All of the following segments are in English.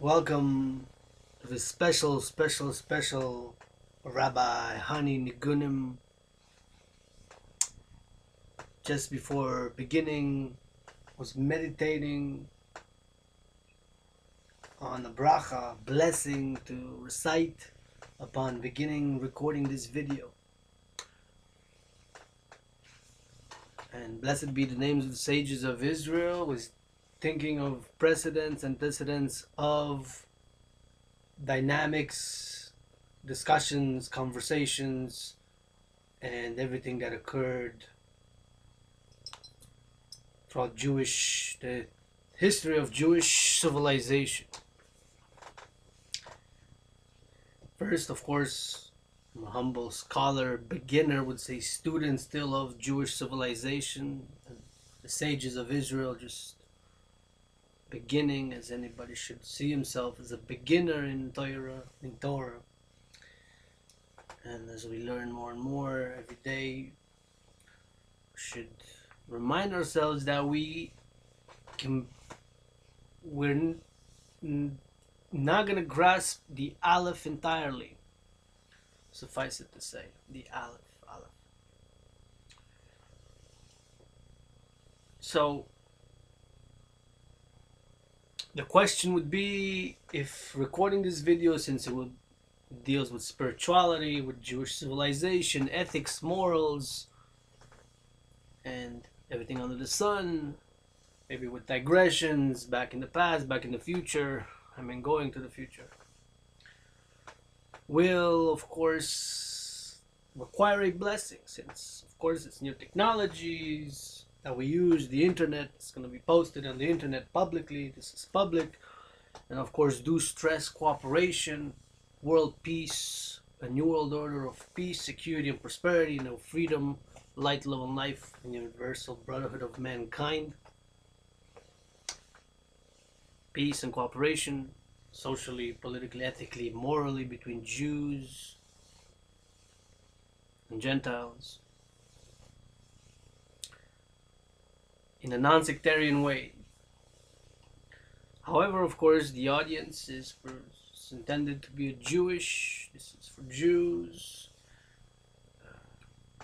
Welcome to the special Rabbi Nigunim. Just before beginning, was meditating on the bracha, blessing to recite upon beginning recording this video. And blessed be the names of the sages of Israel. Was thinking of precedents, antecedents of dynamics, discussions, conversations, and everything that occurred throughout the history of Jewish civilization. First, of course, I'm a humble scholar, beginner, would say student still of Jewish civilization, and the sages of Israel, just beginning, as anybody should see himself as a beginner in Torah. And as we learn more and more every day, we should remind ourselves that we're not going to grasp the Aleph entirely. Suffice it to say, the Aleph. So the question would be, if recording this video, since it deals with spirituality, with Jewish civilization, ethics, morals, and everything under the sun, maybe with digressions, back in the past, back in the future, going to the future, will of course require a blessing, since of course it's new technologies that we use, the internet. It's going to be posted on the internet publicly. This is public, and of course do stress cooperation, world peace, a new world order of peace, security, and prosperity, freedom, light, love, and life, and universal brotherhood of mankind. Peace and cooperation, socially, politically, ethically, morally, between Jews and Gentiles, in a non-sectarian way. However, of course, the audience is intended to be Jewish. This is for Jews,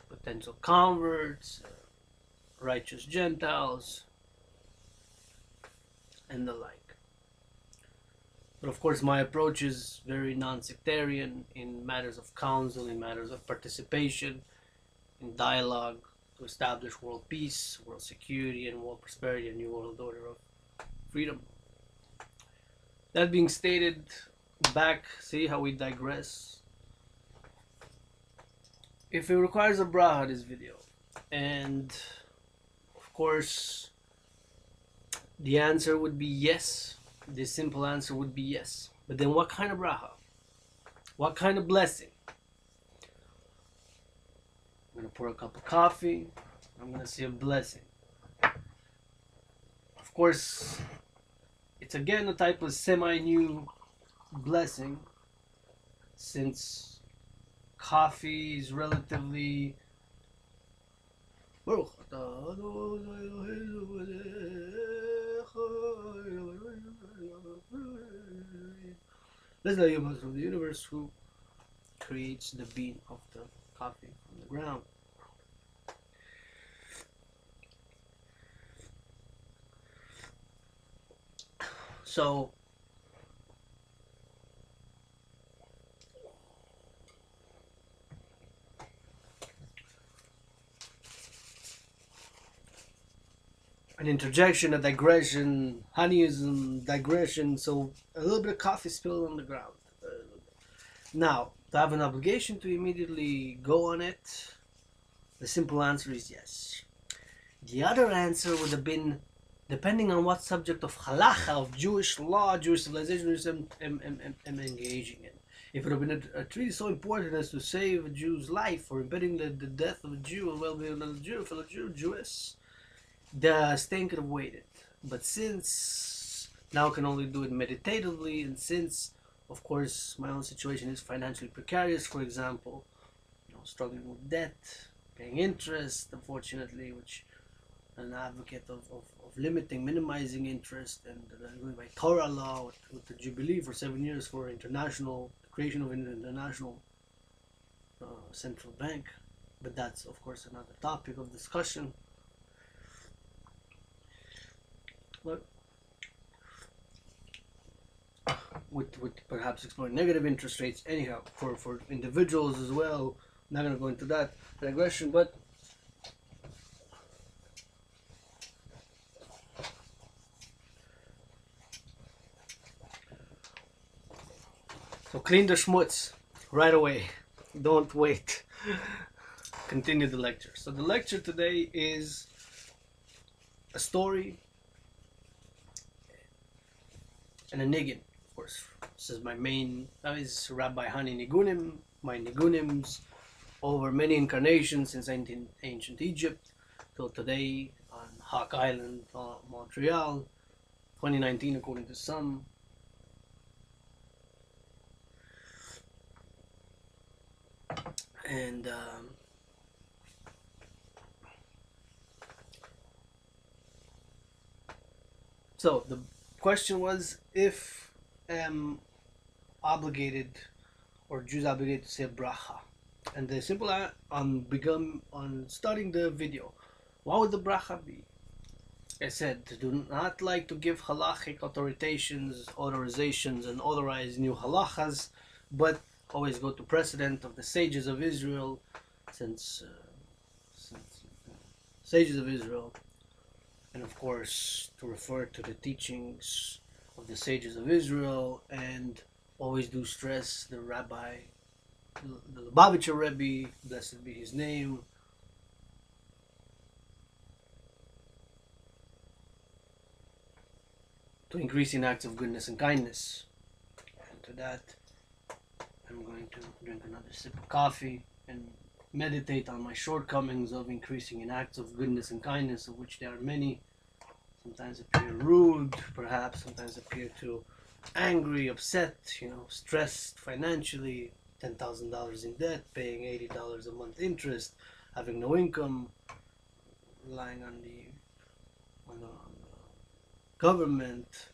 potential converts, righteous Gentiles, and the like. But of course, my approach is very non-sectarian in matters of counsel, in matters of participation, in dialogue, to establish world peace, world security, and world prosperity, and new world order of freedom. That being stated, back, see how we digress. If it requires a bracha, this video, and of course the answer would be yes. The simple answer would be yes. But then what kind of bracha? What kind of blessing? I'm going to pour a cup of coffee. I'm going to say a blessing. Of course, it's again a type of semi-new blessing, since coffee is relatively Let's know from the universe who creates the bean of the coffee from the ground. So an interjection, a digression, honeyism, digression. So a little bit of coffee spilled on the ground. Now, to have an obligation to immediately go on it, the simple answer is yes. The other answer would have been, depending on what subject of halacha, of Jewish law, Jewish civilization I'm engaging in. If it would have been a treaty so important as to save a Jew's life, or impeding the death of a Jew, or well-being of a Jew, fellow Jew, Jewess, the stain could have waited. But since now I can only do it meditatively, and since of course my own situation is financially precarious, for example, struggling with debt, paying interest, unfortunately, which an advocate of limiting, minimizing interest, and going by Torah law with the Jubilee for 7 years for international creation of an international central bank. But that's of course another topic of discussion. But with perhaps exploring negative interest rates anyhow for individuals as well. I'm not going to go into that digression, but so clean the schmutz right away. Don't wait. Continue the lecture. So the lecture today is a story and a niggin. Of course, this is my main. That is Rabbi Nigunim. My Nigunims over many incarnations since ancient Egypt till today on Hawk Island, Montreal, 2019 according to some. And so the question was if obligated or Jews obligated to say bracha, and the simple on starting the video, what would the bracha be? I said do not like to give halachic authorizations and authorize new halachas, but always go to precedent of the sages of Israel, since sages of Israel, and of course to refer to the teachings of the sages of Israel, and always do stress the Rabbi, the Lubavitcher Rabbi, blessed be his name, to increase in acts of goodness and kindness. And to that, I'm going to drink another sip of coffee and meditate on my shortcomings of increasing in acts of goodness and kindness, of which there are many. Sometimes appear rude, perhaps, sometimes appear too angry, upset, stressed financially, $10,000 in debt, paying $80 a month interest, having no income, relying on the government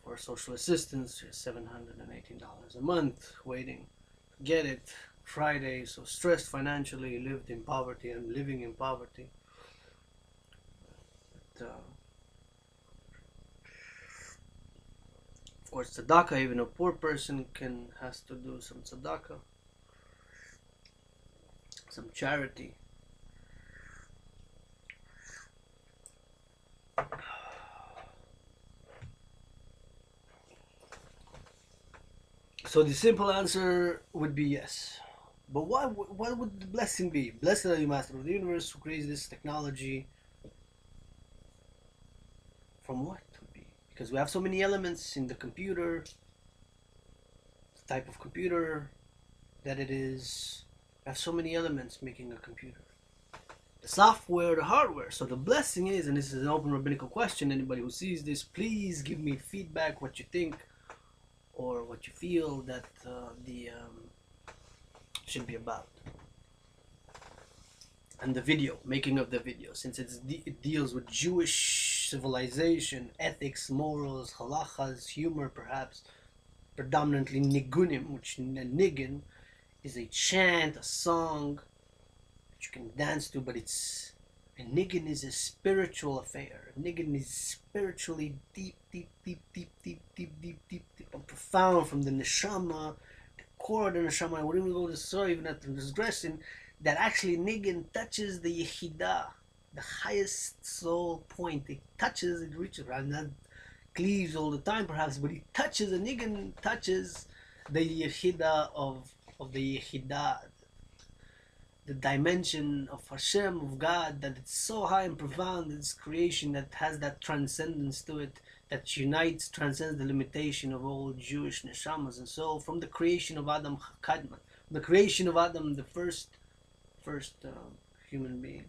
for social assistance, $718 a month, waiting to get it. Friday, so stressed financially, lived in poverty and living in poverty. But, of course, tzedakah, even a poor person has to do some tzedakah, some charity. So the simple answer would be yes. But what would the blessing be? Blessed are you, Master of the Universe, who creates this technology. From what would be? Because we have so many elements in the computer, the type of computer that it is. We have so many elements making a computer. The software, the hardware. So the blessing is, and this is an open rabbinical question, anybody who sees this, please give me feedback, what you think, or what you feel that should be about. And the video, making of the video, since it deals with Jewish civilization, ethics, morals, halachas, humor perhaps, predominantly Nigunim, which niggin is a chant, a song that you can dance to, but a niggin is a spiritual affair. A niggin is spiritually deep, and profound from the neshama, the core of the neshama. I wouldn't even go to so even at the digression that actually niggin touches the yechidah, the highest soul point. It touches, it reaches, and not cleaves all the time perhaps, but it touches. A niggin touches the yechidah of the yechidah, the dimension of Hashem, of God, that it's so high and profound, this creation that has that transcendence to it, that transcends the limitation of all Jewish neshamas. And so from the creation of Adam Kadman, the creation of Adam, the first human being,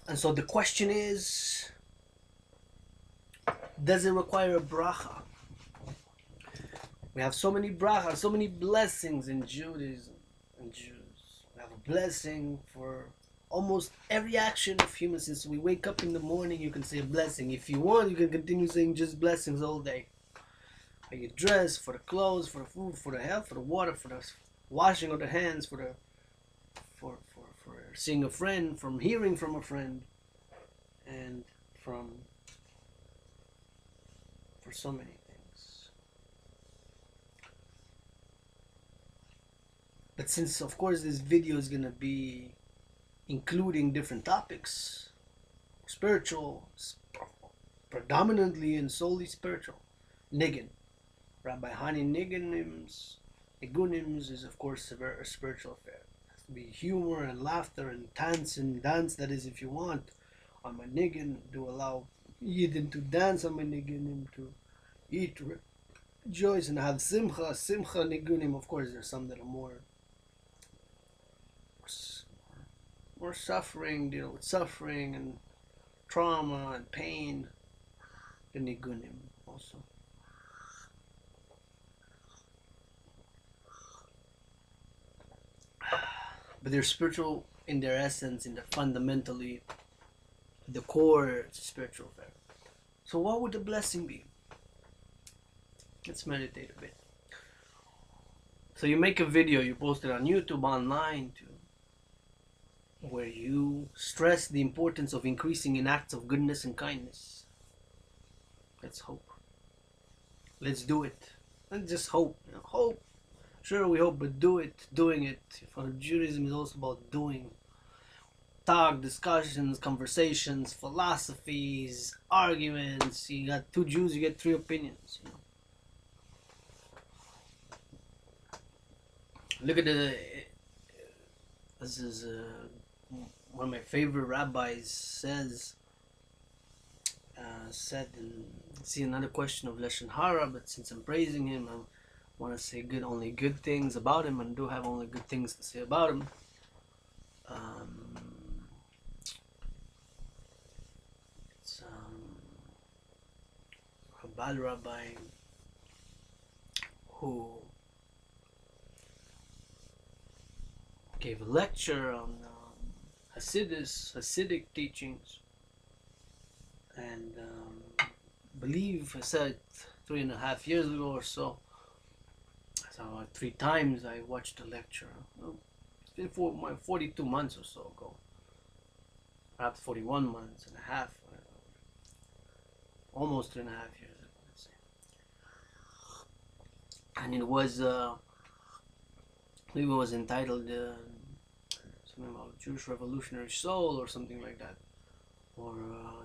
and so the question is, does it require a bracha? We have so many brachas, so many blessings in Judaism, and Jews. We have a blessing for almost every action of humans. Since we wake up in the morning, you can say a blessing. If you want, you can continue saying just blessings all day. How you dress, for the clothes, for the food, for the health, for the water, for the washing of the hands, for the for seeing a friend, from hearing from a friend, and from for so many things. But since of course this video is gonna be including different topics, spiritual, predominantly and solely spiritual, Niggun, Rabbi Niggunim's Nigunims is of course a very spiritual affair. It has to be humor and laughter and dance. That is, if you want, on my Niggun, do allow Yidden to dance on my Niggunim, to eat, rejoice, and have simcha Nigunim. Of course, there's some that are more suffering, deal with suffering and trauma and pain. The Nigunim also. But they're spiritual in their essence, in their fundamentally, the core. It's a spiritual affair. So what would the blessing be? Let's meditate a bit. So you make a video, you post it on YouTube, online, where you stress the importance of increasing in acts of goodness and kindness. Let's hope. Let's do it. Let's just hope. Hope. Sure, we hope, but do it. Doing it. For Judaism is also about doing. Talk, discussions, conversations, philosophies, arguments. You got two Jews, you get three opinions. Look at this is one of my favorite rabbis said, and see another question of Lashon Hara, but since I'm praising him, I want to say only good things about him, and do have only good things to say about him. It's a bad rabbi who gave a lecture on Hasidic teachings, and I said 3.5 years ago or so. So 3 times I watched the lecture. It's been 42 months or so ago, perhaps 41 months and a half, almost 3.5 years ago, let's say. And it was, I believe it was entitled something about Jewish revolutionary soul or something like that, or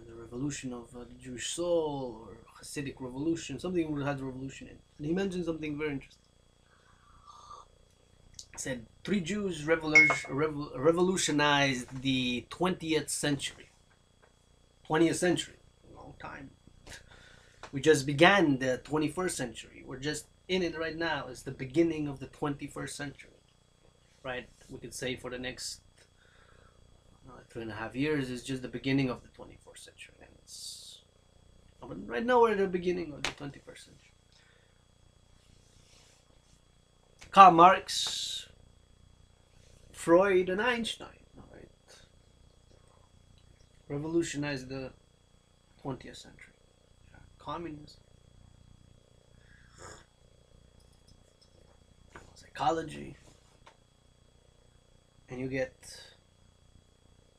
the revolution of the Jewish soul, or Hasidic revolution, something that had revolution in it. And he mentioned something very interesting. He said 3 Jews revolutionized the 20th century. 20th century, a long time. We just began the 21st century. We're just in it right now. It's the beginning of the 21st century, right? We could say for the next 3.5 years is just the beginning of the 24th century. And right now we're at the beginning of the 21st century. Karl Marx, Freud, and Einstein, right, revolutionized the 20th century. Communism, psychology, and you get,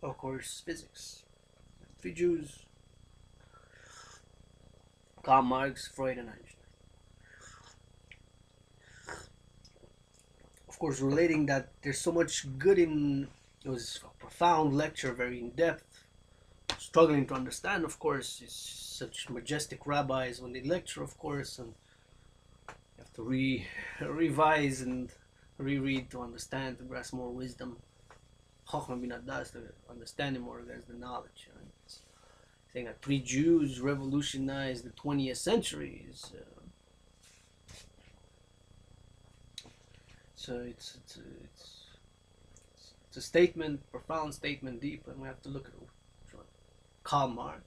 of course, physics. 3 Jews: Karl Marx, Freud, and Einstein. Of course, relating that there's so much good in it was a profound lecture, very in depth. Struggling to understand, of course. It's such majestic rabbis when they lecture, of course, and you have to revise and reread to understand, to grasp more wisdom. Chochmah binat das, to understand it more, there's the knowledge. Right? Saying that 3 Jews revolutionized the 20th century is so it's a statement, profound statement, deep, and we have to look at it. Karl Marx,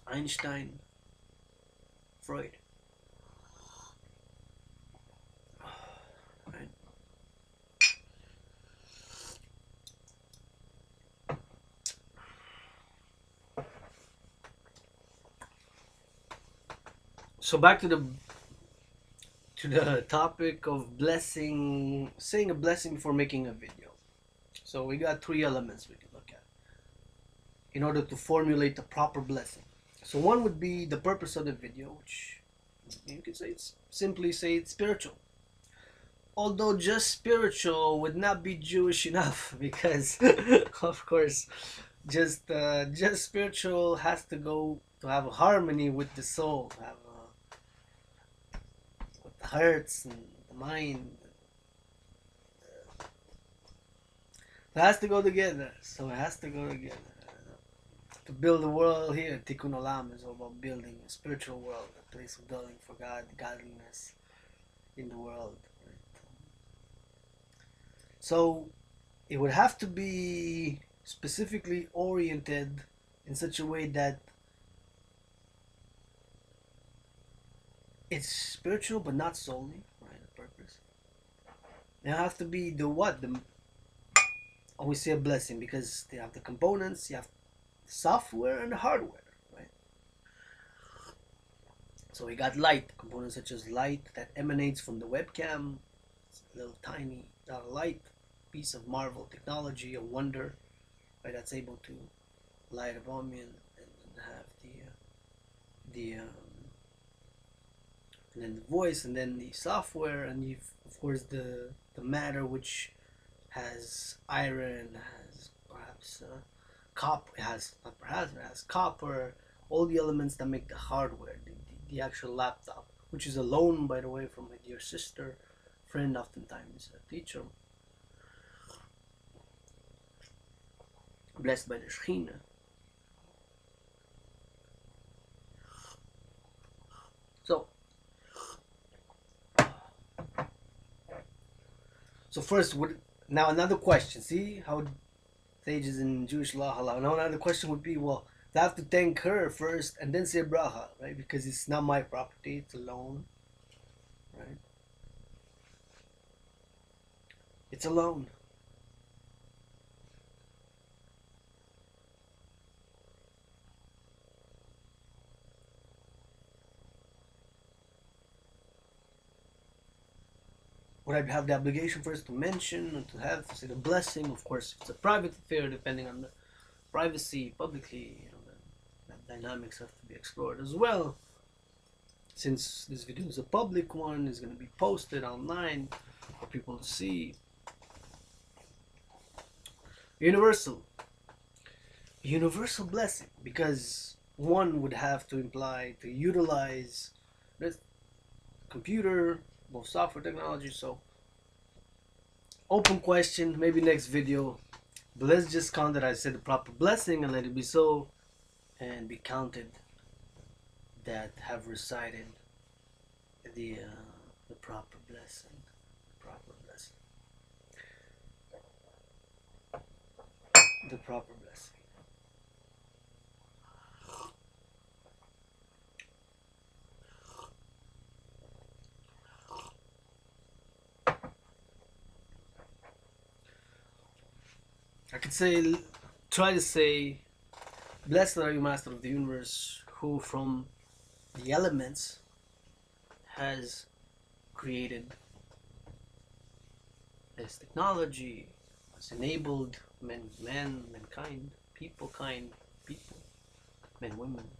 Einstein, Freud. So back to the topic of blessing, saying a blessing before making a video. So we got three elements we can look at in order to formulate the proper blessing. So one would be the purpose of the video, which you could say it's simply say it's spiritual. Although just spiritual would not be Jewish enough because, of course, just spiritual has to go to have a harmony with the soul, have with the hearts and the mind. It has to go together. So it has to go together. To build a world here, Tikkun Olam is all about building a spiritual world, a place of dwelling for God, godliness in the world. Right? So it would have to be specifically oriented in such a way that it's spiritual but not solely, right? The purpose. It have to be the what? The always say a blessing because they have the components, you have the software and the hardware, right? So we got light, components such as light that emanates from the webcam. It's a little tiny light piece of marvel technology, a wonder, right? That's able to light upon me and have and then the voice and then the software and you've, of course the matter which has iron, has perhaps copper, it has not perhaps it has copper, all the elements that make the hardware, the actual laptop, which is a loan by the way from my dear sister, friend, oftentimes a teacher, blessed by the Shekhinah. So first, now another question. See how sages in Jewish law halal. Now another question would be, well, I have to thank her first and then say bracha, right? Because it's not my property; it's a loan, right? It's a loan. Would I have the obligation first to mention and to have to say the blessing? Of course, if it's a private affair, depending on the privacy, publicly, that dynamics have to be explored as well. Since this video is a public one, it's going to be posted online for people to see. Universal blessing, because one would have to imply to utilize this computer, both software technology. So open question, maybe next video, but let's just count that I said the proper blessing and let it be so, and be counted that have recited the proper blessing, the proper blessing. I could say, try to say, blessed are you, Master of the Universe, who from the elements has created this technology, has enabled mankind, people, men, women,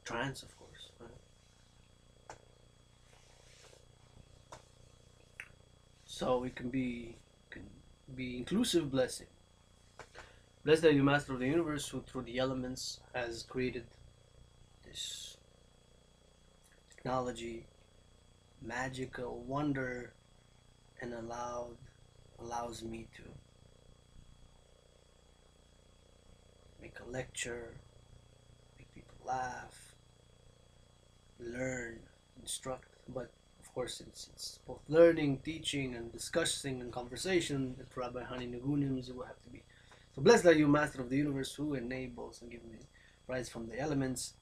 trans, of course, right? So it can be inclusive blessing. Blessed are you, Master of the Universe, who through the elements has created this technology, magical wonder, and allows me to make a lecture, make people laugh, learn, instruct. But of course, it's both learning, teaching, and discussing and conversation. That Rabbi Nigunim will have to be. So blessed are you, Master of the Universe, who enables and gives me rise from the elements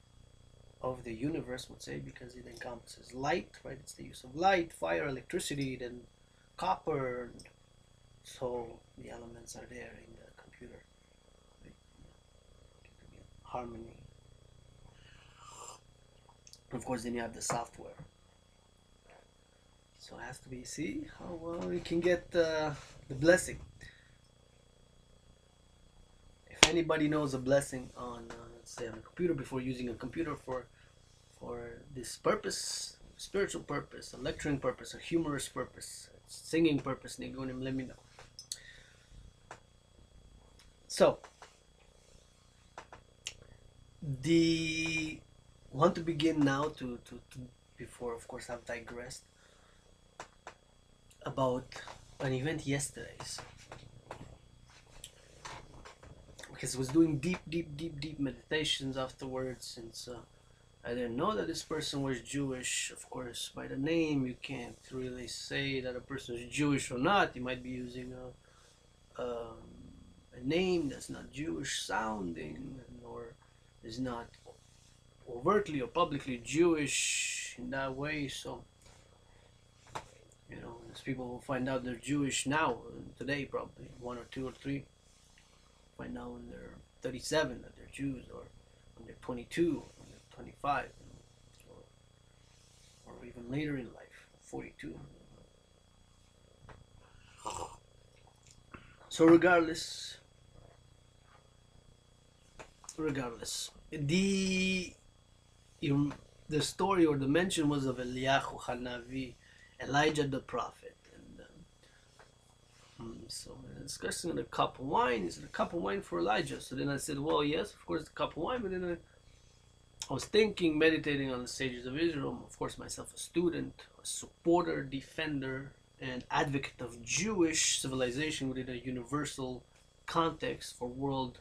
of the universe, would say, because it encompasses light, right? It's the use of light, fire, electricity, then copper. So the elements are there in the computer, right? Harmony, Of course, then you have the software. So it has to be, see how well you can get the blessing. If anybody knows a blessing on, let's say, on a computer before using a computer for this purpose, spiritual purpose, a lecturing purpose, a humorous purpose, singing purpose, Nigunim, let me know. So, the want to begin now to before, of course, I've digressed about an event yesterday's, because I was doing deep meditations afterwards, since I didn't know that this person was Jewish. Of course, by the name, you can't really say that a person is Jewish or not. You might be using a name that's not Jewish sounding, or is not overtly or publicly Jewish in that way. So, as people will find out they're Jewish now, today, probably one or two or three, find out when they're 37 that they're Jews, or when they're 22, when they're 25, or even later in life, 42. So regardless, the story or the mention was of Eliyahu Hanavi, Elijah the prophet, and so discussing the cup of wine. Is it a cup of wine for Elijah? So then I said, well, yes, of course, the cup of wine. But then I was thinking, meditating on the sages of Israel. Of course, myself a student, a supporter, defender, and advocate of Jewish civilization within a universal context for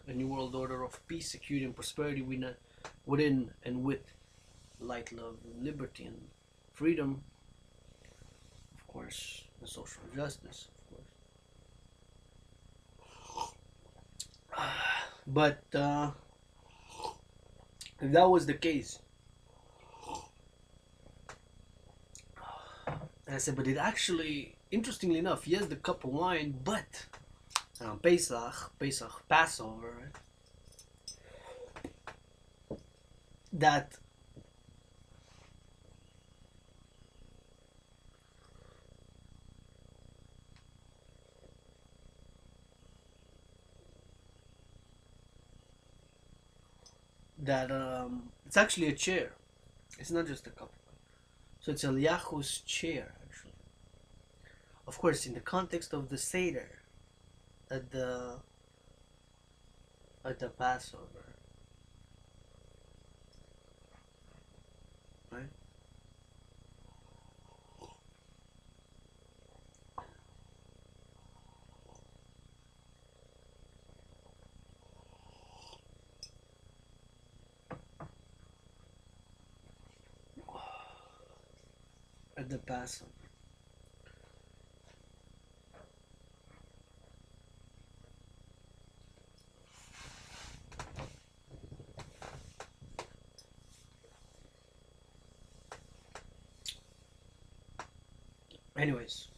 a new world order of peace, security, and prosperity within and with light, love, and liberty, and freedom, of course, and social justice, of course. But if that was the case, and I said, but it actually, interestingly enough, yes, the cup of wine, but Pesach, Passover, right? That it's actually a chair. It's not just a cup of wine. So it's Eliyahu's chair, actually. Of course, in the context of the Seder at the Passover, right? At the Passover. Anyways,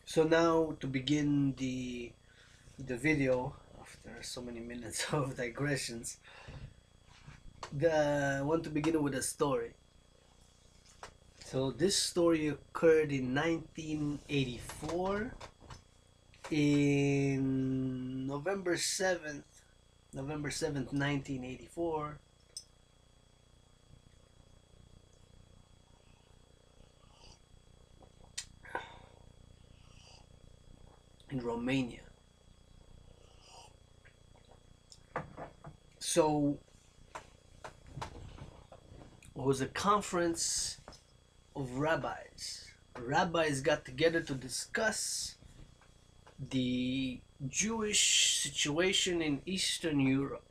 so now to begin the video after so many minutes of digressions, I want to begin with a story. So this story occurred in 1984, in November 7th, 1984. In Romania. So it was a conference of rabbis. Rabbis got together to discuss the Jewish situation in Eastern Europe,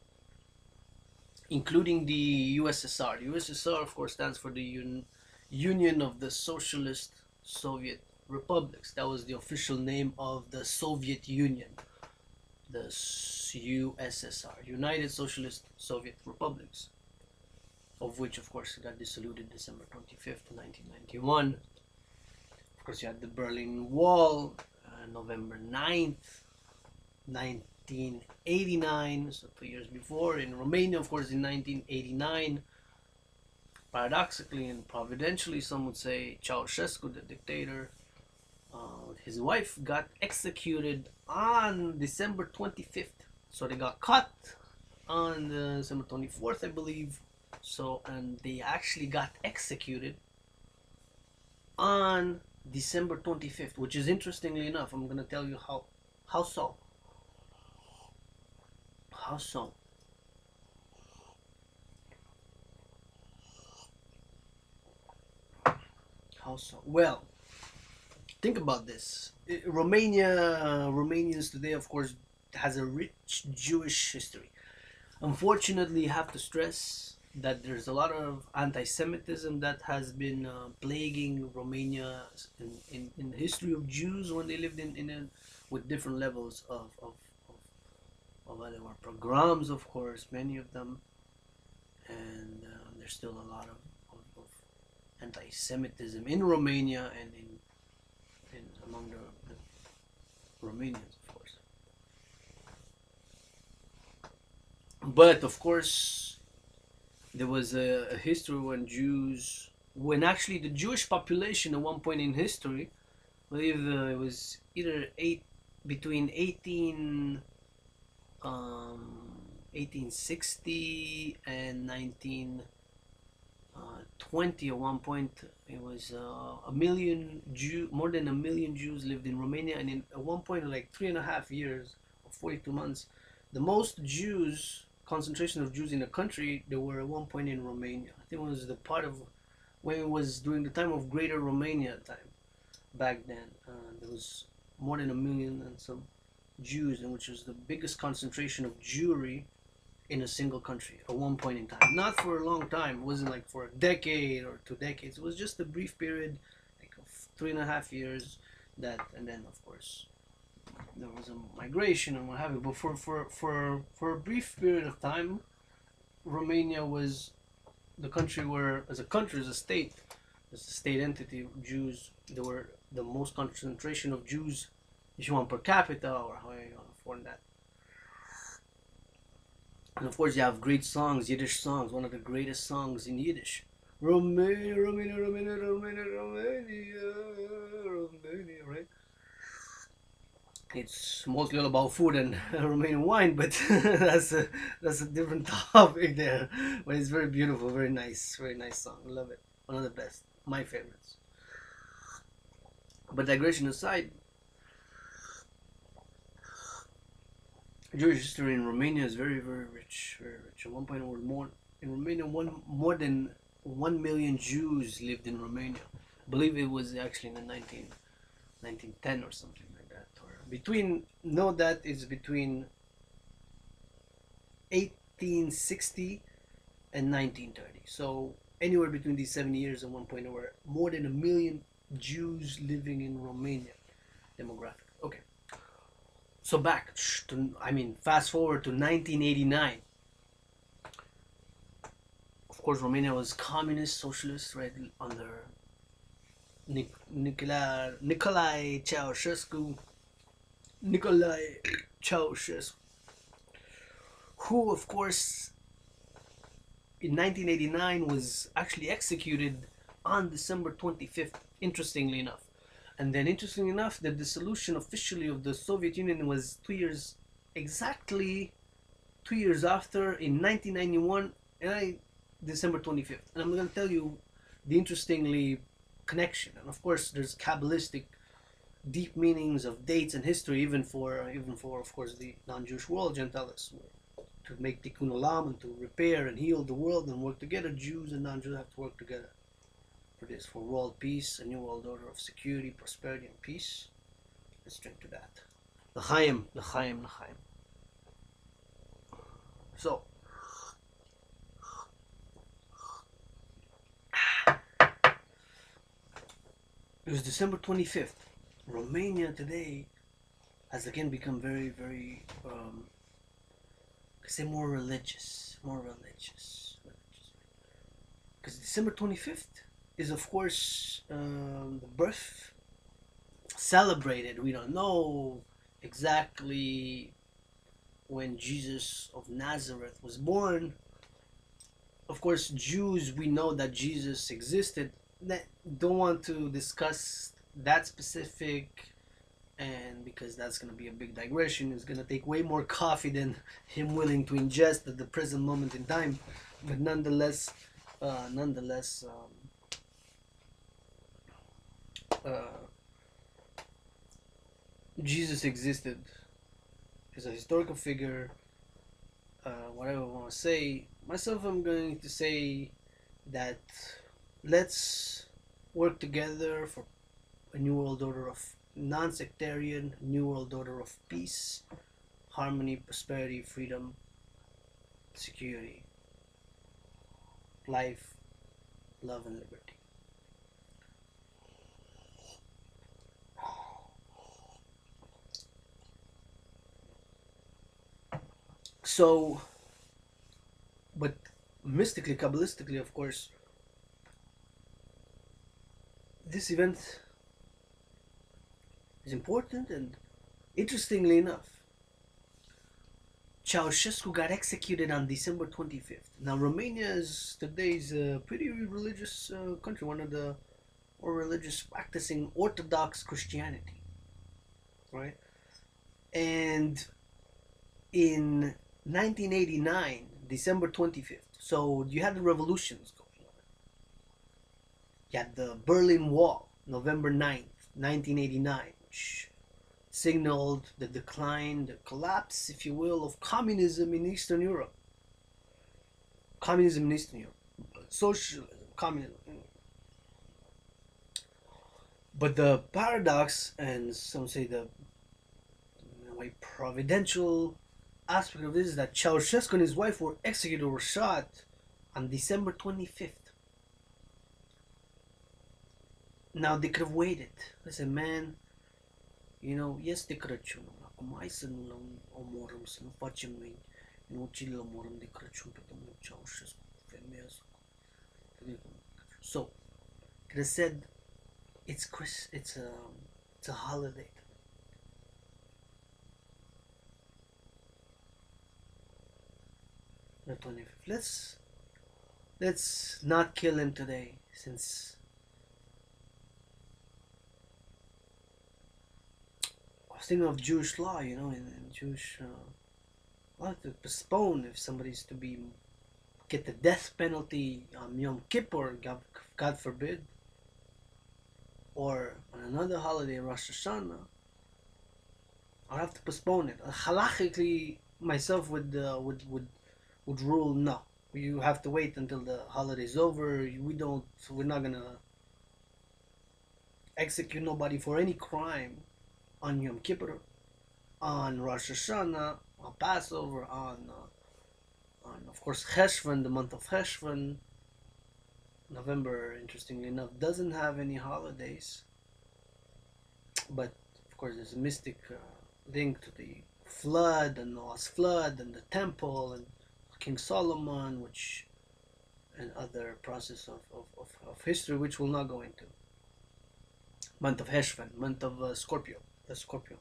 including the USSR. The USSR, of course, stands for the Union of the Socialist Soviet Republics. That was the official name of the Soviet Union, the USSR, United Socialist Soviet Republics, of which, of course, got dissolved December 25th, 1991. Of course, you had the Berlin Wall, November 9th, 1989, so 2 years before. In Romania, of course, in 1989, paradoxically and providentially, some would say, Ceausescu, the dictator, his wife got executed on December 25th. So they got caught on December 24th, I believe. So, and they actually got executed on December 25th, which is interestingly enough, I'm going to tell you how so. How so? How so? Well, think about this. Romanians today, of course, has a rich Jewish history. Unfortunately, I have to stress that there's a lot of anti-Semitism that has been plaguing Romania in the history of Jews when they lived with different levels of there were pogroms, of course, many of them, and there's still a lot of anti-Semitism in Romania and in among the Romanians, of course. But of course, there was a history when actually the Jewish population at one point in history, I believe it was either between 1860 and 1920. At one point, it was more than a million Jews lived in Romania, and at one point, like 3.5 years or 42 months, the most concentration of Jews in the country, there were at one point in Romania. I think it was the part of when it was during the time of Greater Romania time. Back then, there was more than a million and some Jews, and which was the biggest concentration of Jewry in a single country at one point in time. Not for a long time. It wasn't like for a decade or 2 decades. It was just a brief period, like of 3.5 years. And then of course there was a migration and what have you. But for a brief period of time, Romania was the country where, as a state, as a state entity, Jews, there were the most concentration of Jews, if you want, per capita, or how you want to form that. And of course, you have great songs, Yiddish songs, one of the greatest songs in Yiddish. Romania, Romania, Romania, Romania, Romania, Romania, right? It's mostly all about food and Romanian wine, but that's a different topic there. But it's very beautiful, very nice song. I love it. One of the best, my favorites. But digression aside, Jewish history in Romania is very, very rich, very rich. At one point, in Romania, more than 1 million Jews lived in Romania. I believe it was actually in the 1910 or something like that. Or know that it's between 1860 and 1930. So anywhere between these 70 years, at one point, there were more than 1 million Jews living in Romania. Demographic. Okay. So fast forward to 1989. Of course, Romania was communist, socialist, right, under Nicolae Ceausescu. Who, of course, in 1989 was actually executed on December 25th, interestingly enough. And then, interestingly enough, the dissolution officially of the Soviet Union was exactly 2 years after, in 1991, December 25th. And I'm going to tell you the interestingly connection. And of course, there's Kabbalistic deep meanings of dates and history, even for of course the non-Jewish world, Gentiles, to make tikkun olam and to repair and heal the world and work together. Jews and non-Jews have to work together for world peace, a new world order of security, prosperity, and peace. Let's drink to that. L'chaim. So, it was December 25th. Romania today has again become very, very, more religious. Because December 25th is, of course, the birth celebrated. We don't know exactly when Jesus of Nazareth was born. Of course, Jews, we know that Jesus existed. Don't want to discuss that specific, and because that's going to be a big digression, it's going to take way more coffee than him willing to ingest at the present moment in time. But nonetheless, uh, Jesus existed as a historical figure. Whatever I want to say, myself, I'm going to say that let's work together for a new world order of non-sectarian, new world order of peace, harmony, prosperity, freedom, security, life, love, and liberty. So, but mystically, kabbalistically, of course, this event is important, and interestingly enough, Ceausescu got executed on December 25th. Now, Romania is today's a pretty religious country, one of the more religious practicing Orthodox Christianity, right? And in 1989, December 25th, so you had the revolutions going on. You had the Berlin Wall, November 9th, 1989, which signaled the decline, the collapse, if you will, of communism in Eastern Europe. Communism in Eastern Europe. Socialism, communism. But the paradox, and some say the in a way providential aspect of this, is that Ceausescu and his wife were executed or shot on December 25th. Now they could have waited. I said, man, este Crăciun. Acum hai să nu-l omorâm, să nu facem noi, nu ucid-l omorâm de Crăciun pe domnul Ceausescu, femeia asta. So, could have said, it's a holiday. The 25th. Let's not kill him today, since I was thinking of Jewish law, in Jewish law to postpone if somebody's to be get the death penalty on Yom Kippur, God forbid, or on another holiday, Rosh Hashanah, I'll have to postpone it. Halachically, myself would rule no. You have to wait until the holiday's over. We're not gonna execute nobody for any crime on Yom Kippur, on Rosh Hashanah, on Passover, on of course Cheshvan, the month of Cheshvan. November, interestingly enough, doesn't have any holidays, but of course there's a mystic link to the flood and Noah's flood and the temple and King Solomon, which and other process of history, which we'll not go into. Month of Heshvan, month of Scorpio, the Scorpio,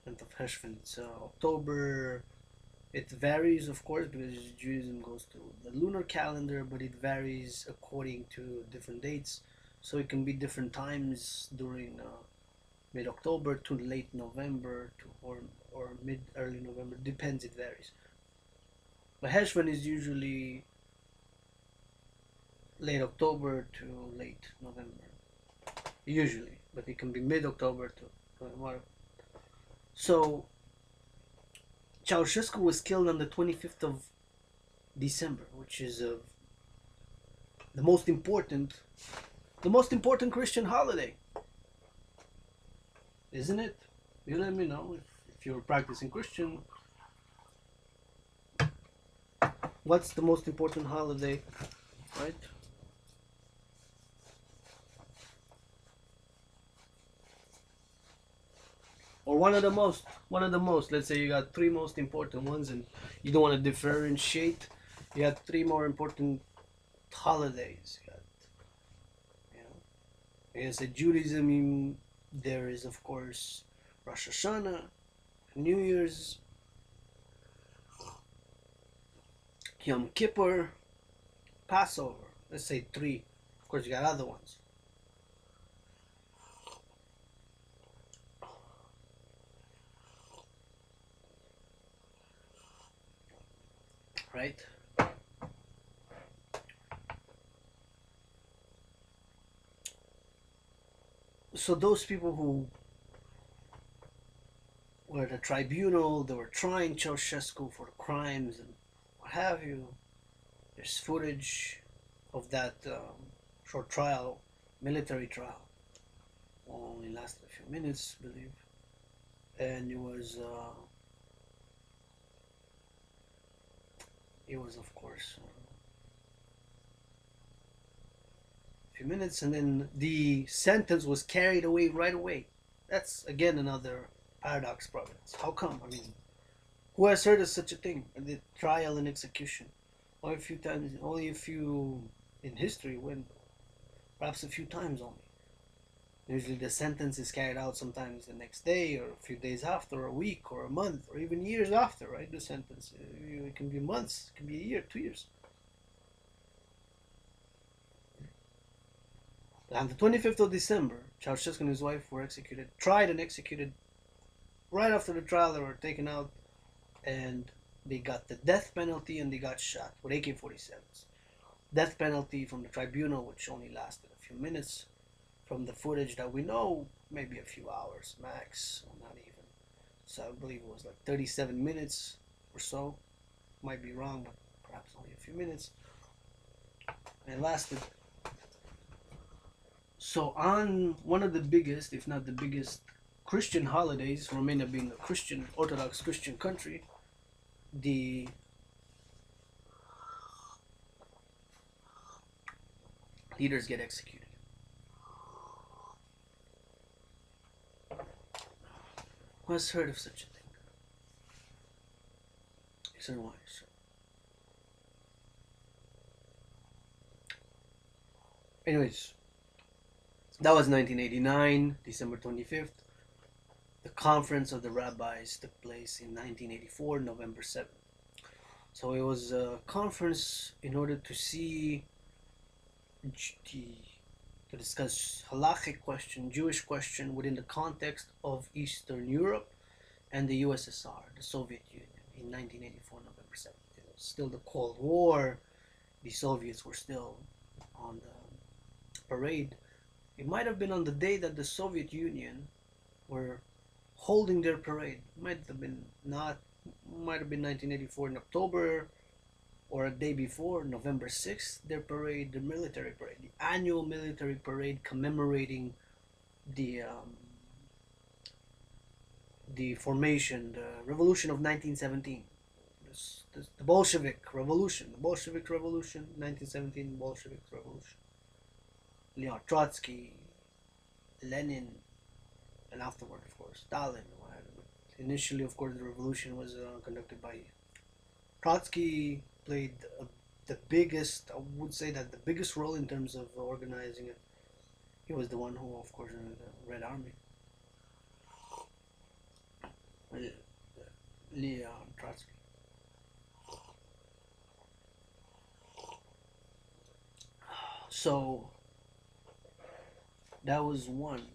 month of Heshvan. It's October. It varies, of course, because Judaism goes to the lunar calendar, but it varies according to different dates. So it can be different times during mid-October to late November to or mid-early November. Depends, it varies. But Heshvan is usually late October to late November. Usually, but it can be mid-October to whatever. So Ceausescu was killed on the 25th of December, which is the most important Christian holiday, isn't it? You let me know if you're practicing Christian. What's the most important holiday, right? Or one of the most. Let's say you got three most important ones, and you don't want to differentiate. You got three more important holidays. You got, I guess at Judaism, there is of course Rosh Hashanah, New Year's, Yom Kippur, Passover. Let's say three. Of course, you got other ones. Right? So those people who were at the tribunal, they were trying Ceausescu for crimes and what have you. There's footage of that short trial, military trial. Only lasted a few minutes, I believe. And it was of course a few minutes, and then the sentence was carried away right away. That's again another paradox providence. How come? I mean, who has heard of such a thing? The trial and execution. Only a few times, only a few in history, when perhaps a few times only. Usually the sentence is carried out sometimes the next day, or a few days after, or a week, or a month, or even years after, right? The sentence. It can be months, it can be a year, 2 years. On the 25th of December, Ceausescu and his wife were executed, tried and executed. Right after the trial, they were taken out, and they got the death penalty, and they got shot with AK-47s. Death penalty from the tribunal, which only lasted a few minutes. From the footage that we know, maybe a few hours max, or not even. So I believe it was like 37 minutes or so. Might be wrong, but perhaps only a few minutes. And it lasted. So on one of the biggest, if not the biggest, Christian holidays, Romania being a Christian, Orthodox Christian country, the leaders get executed. Who has heard of such a thing? X and Y. So. Anyways, that was 1989, December 25th. The conference of the rabbis took place in 1984, November 7th. So it was a conference in order to see, to discuss halachic question, Jewish question within the context of Eastern Europe and the USSR, the Soviet Union, in 1984, November 7th. It was still the Cold War. The Soviets were still on the parade. It might have been on the day that the Soviet Union were holding their parade. Might have been 1984 in October, or a day before, November 6th, their parade, the military parade, the annual military parade commemorating the formation, the revolution of 1917. The Bolshevik Revolution, 1917 Bolshevik Revolution. Leon Trotsky, Lenin, and afterward, of course, Stalin. Initially, of course, the revolution was conducted by Trotsky. Played the biggest, I would say that the biggest role in terms of organizing it. He was the one who, of course, in the Red Army. Leon Trotsky. So that was one.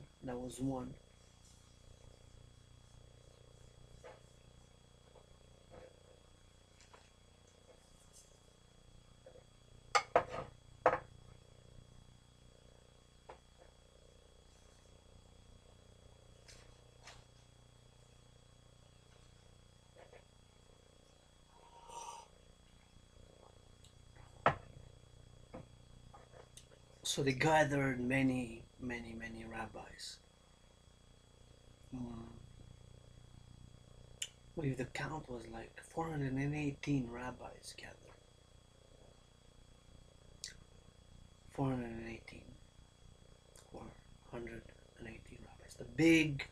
So they gathered many rabbis. I believe the count was like 418 rabbis gathered. 418. 418 rabbis. The big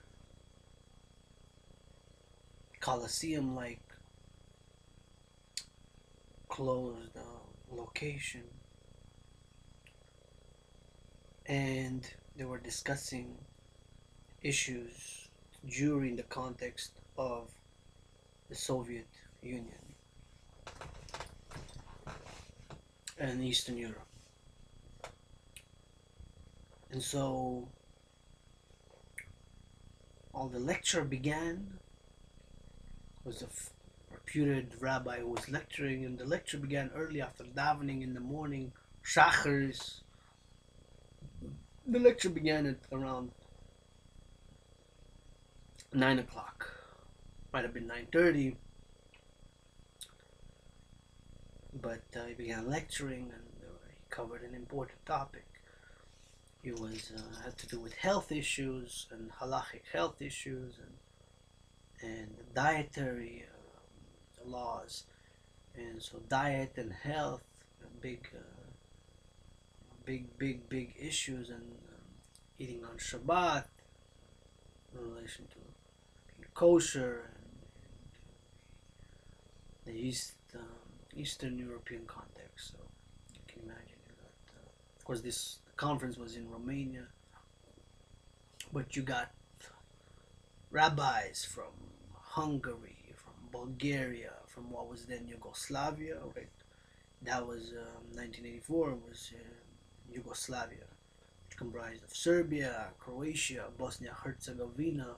Colosseum-like closed location. And they were discussing issues during the context of the Soviet Union. and Eastern Europe. And so all the lecture began. It was a reputed rabbi who was lecturing, and the lecture began early after davening in the morning, shachars. The lecture began at around 9 o'clock. Might have been 9:30, but he began lecturing, and he covered an important topic. It was had to do with health issues and halachic health issues and dietary laws, and so diet and health, big, big issues, and eating on Shabbat in relation to being kosher and the Eastern European context. So you can imagine that. Of course, this conference was in Romania, but you got rabbis from Hungary, from Bulgaria, from what was then Yugoslavia, right? That was 1984, was Yugoslavia, which comprised of Serbia, Croatia, Bosnia-Herzegovina,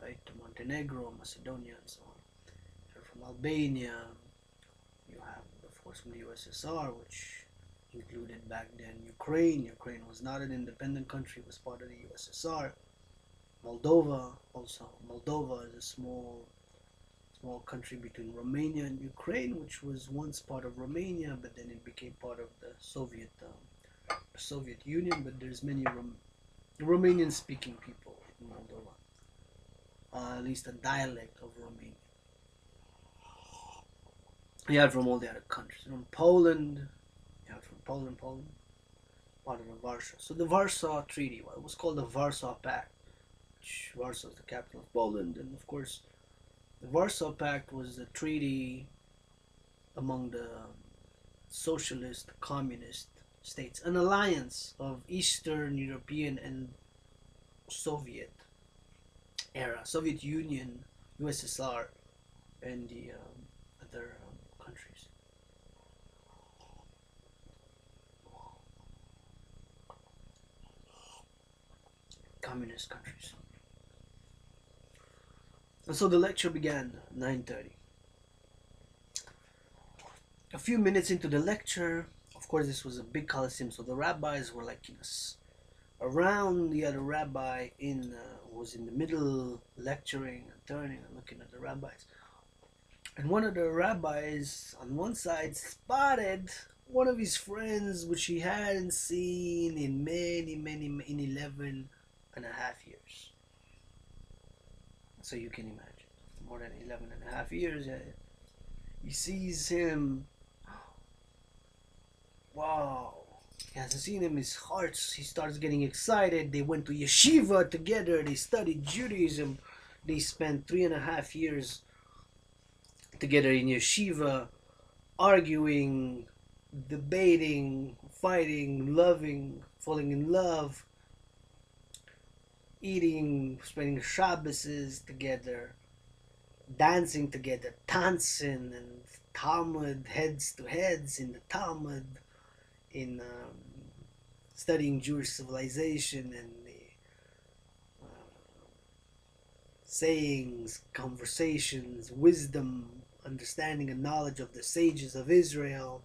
right, Montenegro, Macedonia, and so on. And from Albania, you have, of course, from the USSR, which included back then Ukraine. Ukraine was not an independent country, it was part of the USSR. Moldova, also. Moldova is a small country between Romania and Ukraine, which was once part of Romania, but then it became part of the Soviet Union. But there's many Romanian-speaking people in Moldova, at least a dialect of Romanian. You had from all the other countries. From Poland, you had from Poland, part of the Warsaw. So the Warsaw Treaty, well, it was called the Warsaw Pact, which Warsaw is the capital of Poland, and of course, the Warsaw Pact was a treaty among the socialist, communist states, an alliance of Eastern European and Soviet era, Soviet Union, USSR, and the other countries. Communist countries. And so the lecture began at 9:30. A few minutes into the lecture, of course this was a big coliseum, so the rabbis were like around the other rabbi who was in the middle lecturing and turning and looking at the rabbis. And one of the rabbis on one side spotted one of his friends which he hadn't seen in in 11 and a half years. So you can imagine, more than 11 and a half years, he sees him. Wow, he hasn't seen him. He starts getting excited. They went to yeshiva together. They studied Judaism. They spent 3.5 years together in yeshiva, arguing, debating, fighting, loving, falling in love, eating, spending Shabbos together, dancing together, tanzing, and Talmud, heads to heads in the Talmud, in studying Jewish civilization and the sayings, conversations, wisdom, understanding and knowledge of the sages of Israel.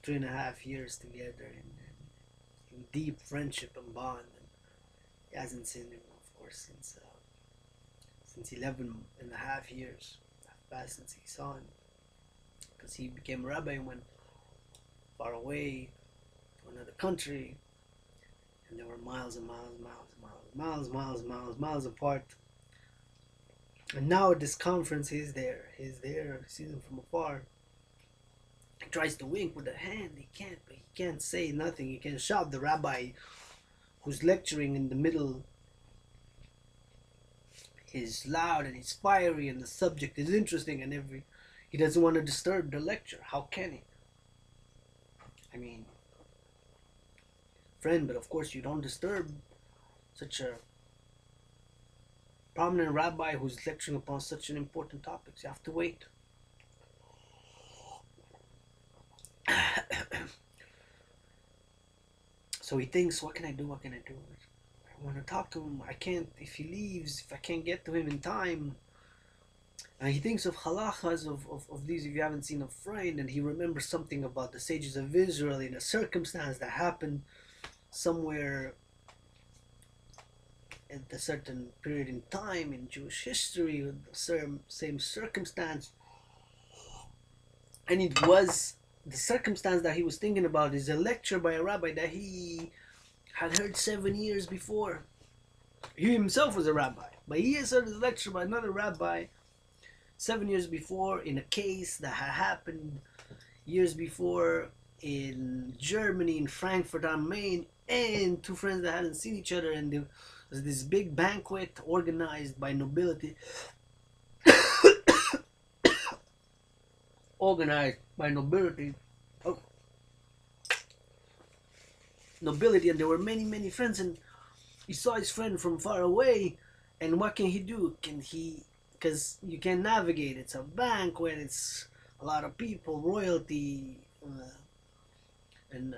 3.5 years together in deep friendship and bond. And he hasn't seen him, of course, since 11 and a half years have passed since he saw him, because he became a rabbi and went far away to another country, and there were miles and miles apart. And now at this conference, he's there, sees him from afar. He tries to wink with a hand, he can't say nothing, he can't shout. The rabbi who's lecturing in the middle is loud and he's fiery and the subject is interesting, and he doesn't want to disturb the lecture. How can he? I mean, friend, but of course you don't disturb such a prominent rabbi who's lecturing upon such an important topic. You have to wait. So he thinks, what can I do? What can I do? I want to talk to him. I can't. If he leaves, if I can't get to him in time. And he thinks of halachas of these, if you haven't seen a friend, and he remembers something about the sages of Israel in a circumstance that happened somewhere at a certain period in time in Jewish history with the same circumstance. And it was the circumstance that he was thinking about is a lecture by a rabbi that he had heard 7 years before. He himself was a rabbi, but he has heard a lecture by another rabbi 7 years before in a case that had happened years before in Germany, in Frankfurt am Main, and two friends that hadn't seen each other, and there was this big banquet organized by nobility. Organized by nobility. Oh, nobility, and there were many friends, and he saw his friend from far away, and what can he do? Can he, because you can navigate, it's a banquet, it's a lot of people, royalty, and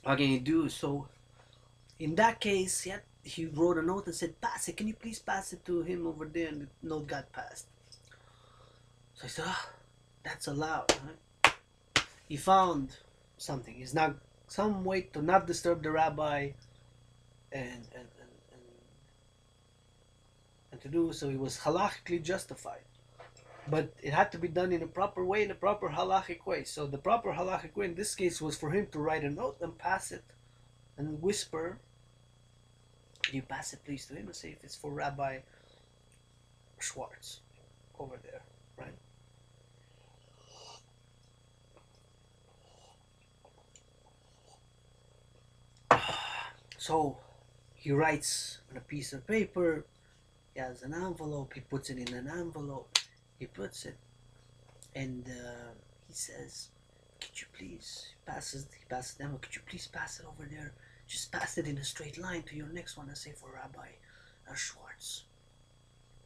what can you do? So in that case, he wrote a note and said, pass it, can you please pass it to him over there? And the note got passed. So he said, that's allowed. Right? He found something. He's not some way to not disturb the rabbi, and to do so. He was halachically justified, but it had to be done in a proper way, in a proper halachic way. So the proper halachic way in this case was for him to write a note and pass it, and whisper, "Can you pass it, please, to him, and say if it's for Rabbi Schwartz over there, right?" So he writes on a piece of paper. He has an envelope. He puts it in an envelope. He puts it, and he says, "Could you please?" He passes the envelope. "Could you please pass it over there? Just pass it in a straight line to your next one and say for Rabbi Schwartz,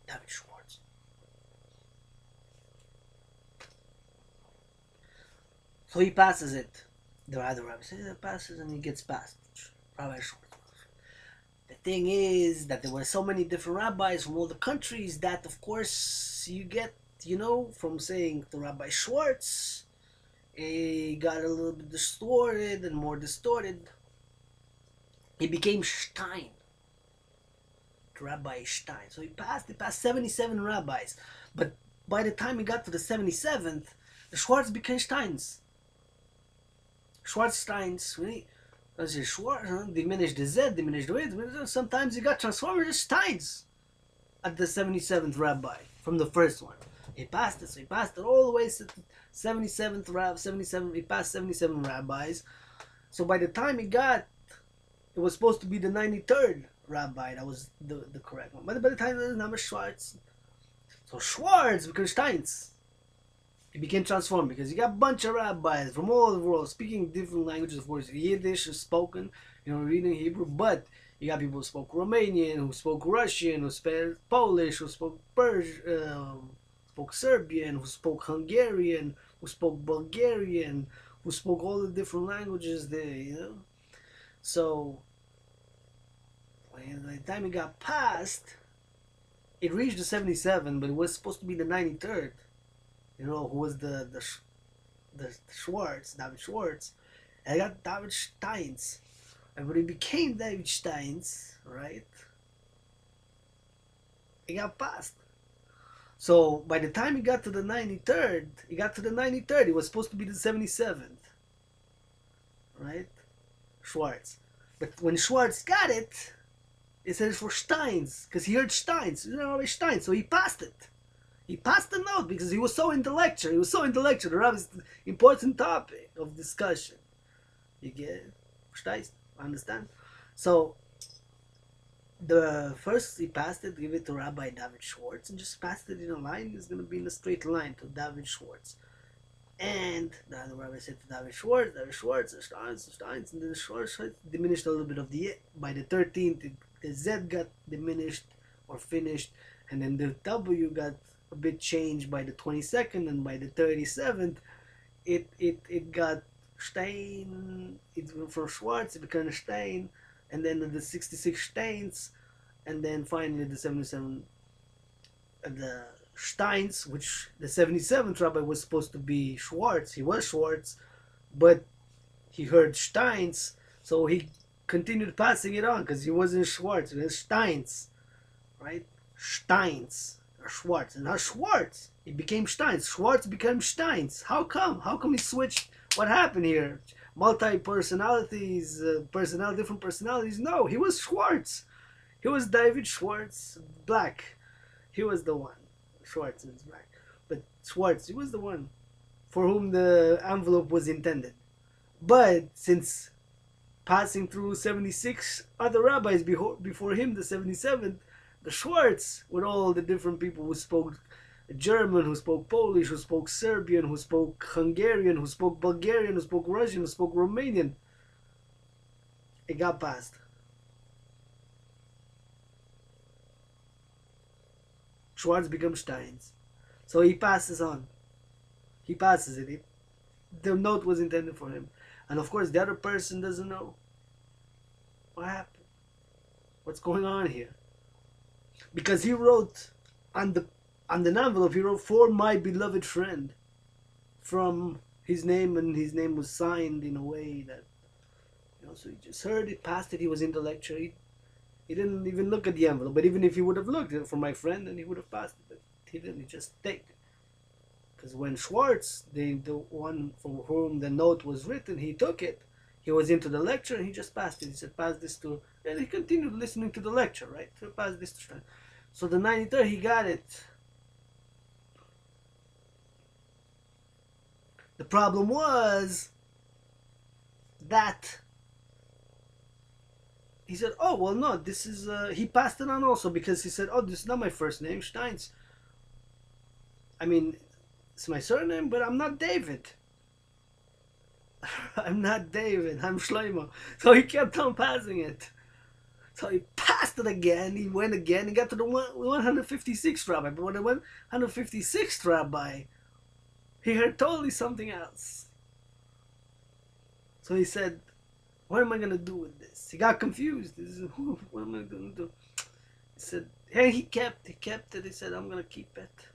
David Schwartz." So he passes it. The other rabbi says it passes, and he gets passed. Rabbi Schwartz. The thing is that there were so many different rabbis from all the countries that, of course, you get, from saying to Rabbi Schwartz, it got a little bit distorted and more distorted. It became Stein. Rabbi Stein. So he passed 77 rabbis. But by the time he got to the 77th, the Schwartz became Steins. Schwartz Steins, really. Schwartz, diminished the Z, diminished the way. Sometimes he got transformed into Steins at the 77th rabbi from the first one. He passed it, so he passed it all the way to the 77th rabbi. 77. He passed 77 rabbis. So by the time he got, it was supposed to be the 93rd rabbi. That was the correct one. But by the time the number Schwartz, so Schwartz became Steins. He became transformed because you got a bunch of rabbis from all over the world speaking different languages. Of course, Yiddish is spoken, reading Hebrew, but you got people who spoke Romanian, who spoke Russian, who spoke Polish, who spoke Persian, spoke Serbian, who spoke Hungarian, who spoke Bulgarian, who spoke all the different languages there, So, by the time it got passed, it reached the 77, but it was supposed to be the 93rd. Who was the Schwartz, David Schwartz, and I got David Steins. And when he became David Steins, right, it got passed. So by the time he got to the 93rd, it was supposed to be the 77th, right? Schwartz. But when Schwartz got it, it says for Steins, because he heard Steins, Steins, so he passed it. He passed the note because he was so into lecture. The rabbi's important topic of discussion. You get it? Verstehst? Understand? So, the first he passed it, give it to Rabbi David Schwartz, and just passed it in a line. It's going to be in a straight line to David Schwartz. And the other rabbi said to David Schwartz, Steins, and then the Schwartz diminished a little bit of the by the 13th, the Z got diminished or finished, and then the W got a bit changed by the 22nd, and by the 37th, it got Stein, it went from Schwartz, it became Stein, and then the 66 Steins, and then finally the 77, the Steins, which the 77th rabbi was supposed to be Schwartz. He was Schwartz, but he heard Steins, so he continued passing it on because he wasn't Schwartz, it was Steins, right? Steins, or Schwartz, and now Schwartz, it became Steins. Schwartz became Steins. How come? How come he switched? What happened here? Multi personalities, different personalities. No, he was Schwartz. He was David Schwartz, black. He was the one. Schwartz is black, but Schwartz, he was the one for whom the envelope was intended. But since passing through 76 other rabbis before him, the 77th, the Schwartz, with all the different people who spoke German, who spoke Polish, who spoke Serbian, who spoke Hungarian, who spoke Bulgarian, who spoke Russian, who spoke Romanian, it got passed. Schwartz becomes Steins. So he passes on. He passes it. The note was intended for him. And of course, the other person doesn't know. What happened? What's going on here? Because he wrote on the envelope, he wrote, "For my beloved friend," from his name, and his name was signed in a way that, so he just heard it, passed it, he was in the lecture, he didn't even look at the envelope, but even if he would have looked at it for my friend, then he would have passed it, but he didn't, he just take it. Because when Schwartz, the one for whom the note was written, he took it, he was into the lecture, and he just passed it. He said, "Pass this to," and he continued listening to the lecture, right? So pass this to. So the 93rd, he got it. The problem was that he said, "Oh, well, no, this is," he passed it on also because he said, "Oh, this is not my first name, Steins. I mean, it's my surname, but I'm not David. I'm not David, I'm Shlomo." So he kept on passing it. So he passed it again, he went again, he got to the 156th rabbi. But when the 156th rabbi, he heard totally something else. So he said, "What am I going to do with this?" He got confused. He said, "What am I going to do?" He said, hey, he kept it. He said, "I'm going to keep it."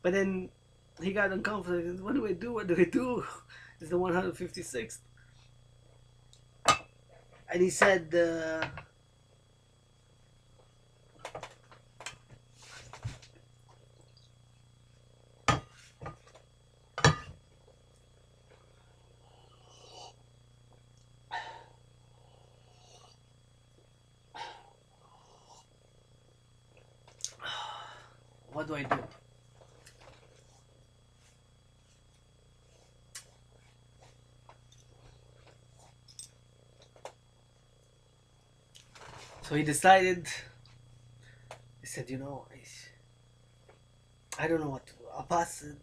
But then he got uncomfortable. He said, What do I do? What do I do? It's the 156th. And he said, what do I do? So he decided, he said, I don't know what to do. I'll pass it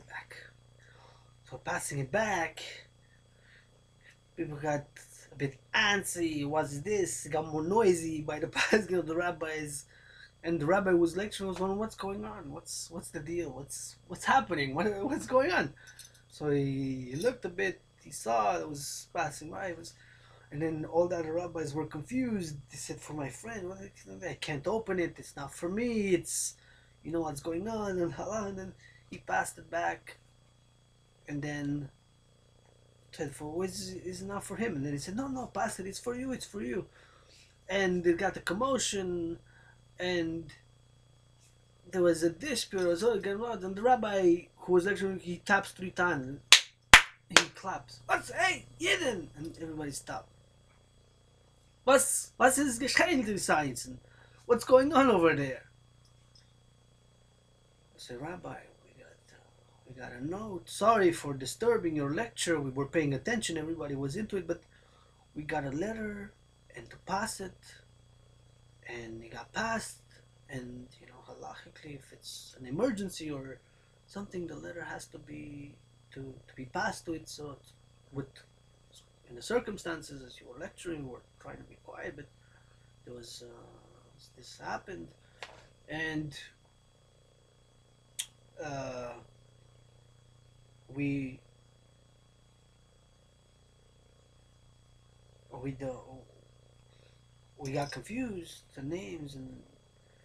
back. So passing it back, people got a bit antsy. What's this? It got more noisy by the passing of the rabbis. And the rabbi was lecturing, was wondering, what's going on? What's the deal? What's happening? What's going on? So he looked a bit. He saw it was passing by. And then all the other rabbis were confused. They said, "For my friend, I can't open it. It's not for me. It's, what's going on?" And then he passed it back. And then said, "It's not for him." And then he said, "No, pass it. It's for you. It's for you." And it got a commotion. And there was a dispute. It was all going on. And the rabbi who was lecturing, he taps 3 times. He claps. Hey, Yidden! And everybody stopped. Was ist geschehen in science? What's going on over there? I said, "Rabbi, we got a note. Sorry for disturbing your lecture. We were paying attention. Everybody was into it, but we got a letter and to pass it, and it got passed. And halachically, if it's an emergency or something, the letter has to be passed to it. So with in the circumstances as you were lecturing, we were trying to be quiet, but there was this happened, and we we got confused, the names, and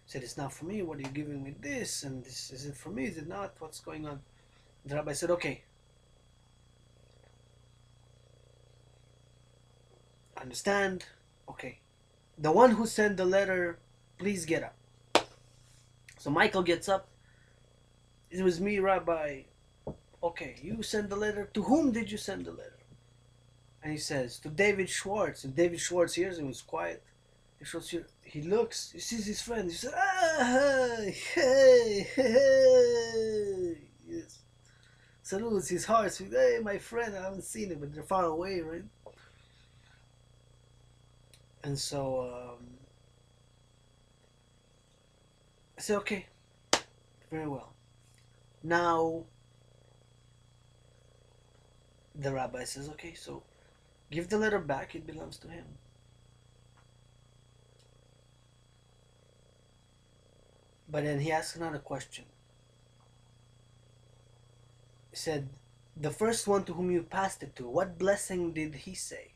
said, it's not for me, what are you giving me this, and this, is it for me, is it not, what's going on? The rabbi said, okay, understand, okay, the one who sent the letter, please get up. So Michael gets up. It was me, Rabbi. Okay, you sent the letter. To whom did you send the letter? And he says, to David Schwartz. And David Schwartz hears him, he's quiet. He looks, he sees his friend. He says, hey, hey. Yes. Salutes his heart. Says, hey, my friend, I haven't seen him, but they're far away, right? And so, I said, okay, very well. Now, the rabbi says, okay, so give the letter back, it belongs to him. But then he asked another question. He said, the first one to whom you passed it to, what blessing did he say?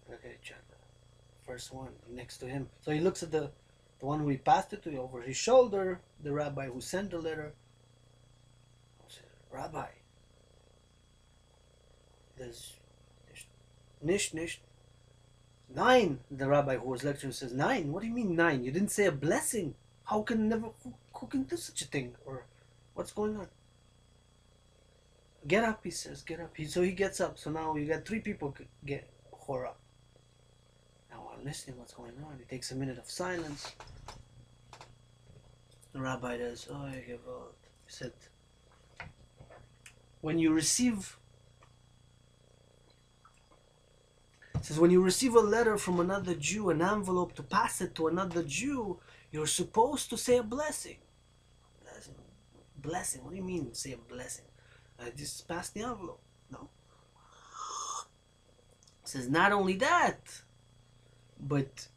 Look at each other. First one next to him. So he looks at the one who he passed it to, over his shoulder, the rabbi who sent the letter. He said, Rabbi, there's nish. 9. The rabbi who was lecturing says, 9? What do you mean 9? You didn't say a blessing. How can who can do such a thing? Or what's going on? Get up, he says, get up. So he gets up. So now you got 3 people get whore up. Now I'm listening what's going on. He takes a minute of silence. The rabbi does, he said, when you receive a letter from another Jew, an envelope to pass it to another Jew, you're supposed to say a blessing. Blessing? What do you mean say a blessing? I just pass the envelope. No. It says not only that, but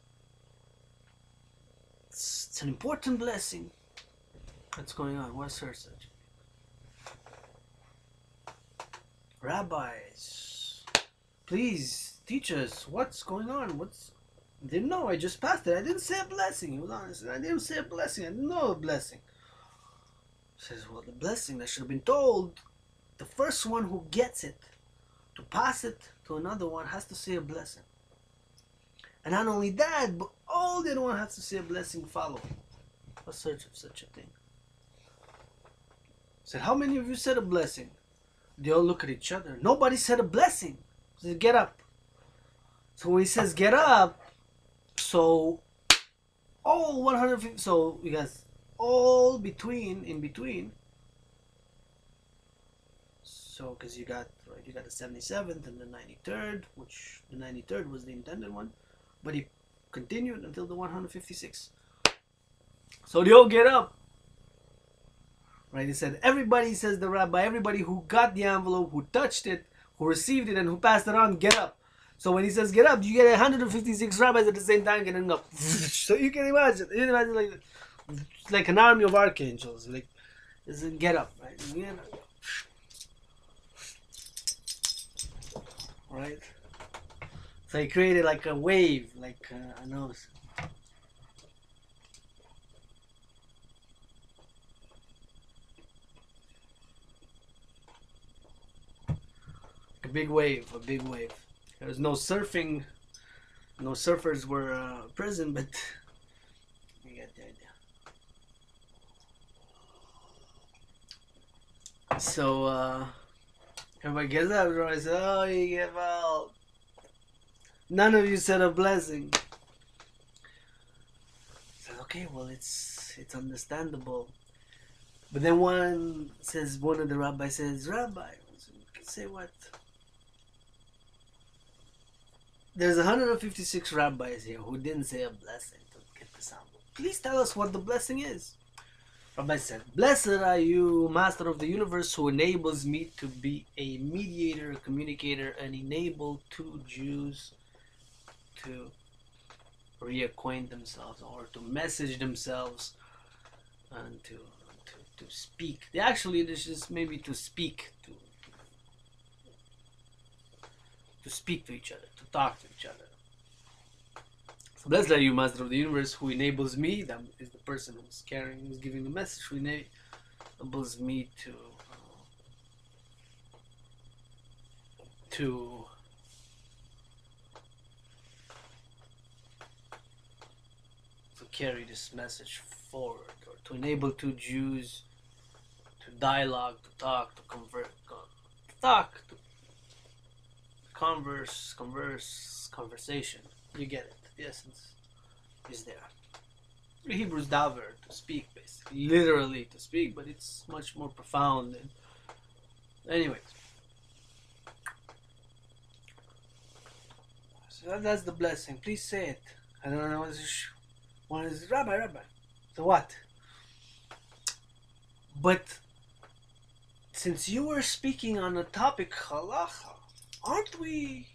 it's an important blessing. What's going on? What's her such? Rabbis, please teach us what's going on. Didn't know. I just passed it. I didn't say a blessing. He was honest. I didn't say a blessing. I didn't know a blessing. Says, well, the blessing that should have been told. The first one who gets it, to pass it to another one, has to say a blessing. And not only that, but all the other one has to say a blessing following. What's such a thing? Said, how many of you said a blessing? They all look at each other. Nobody said a blessing. He said, get up. So when he says get up, so all 150, so you guys, all in between. So because you got the 77th and the 93rd, which the 93rd was the intended one, but he continued until the 156. So they all get up. Right, he said, everybody, says the rabbi, everybody who got the envelope, who touched it, who received it, and who passed it on, get up. So when he says get up, you get 156 rabbis at the same time getting up. So you can imagine like an army of archangels. Like, get up, right? Right? So he created like a wave, like a nose. A big wave. There was no surfing. No surfers were present, but you get the idea. So everybody gets up. Everybody says, "Oh, you give out." None of you said a blessing. I said, "Okay, well, it's understandable." But then one of the rabbis says, "Rabbi, say what?" There's 156 rabbis here who didn't say a blessing to get the sound. Please tell us what the blessing is. Rabbi said, blessed are you, Master of the universe, who enables me to be a mediator, a communicator, and enable 2 Jews to reacquaint themselves or to message themselves and to speak. Actually, this is maybe to speak, to speak to each other, to talk to each other. So blessed are you, Master of the Universe, who enables me, that is the person who's giving the message, who enables me to carry this message forward, or to enable two Jews to dialogue, to talk, to conversation. You get it. The essence is there. The Hebrews daver, to speak, basically, literally to speak, but it's much more profound. Anyways, so that's the blessing. Please say it. I don't know what is Rabbi. So what? But since you were speaking on the topic halacha, aren't we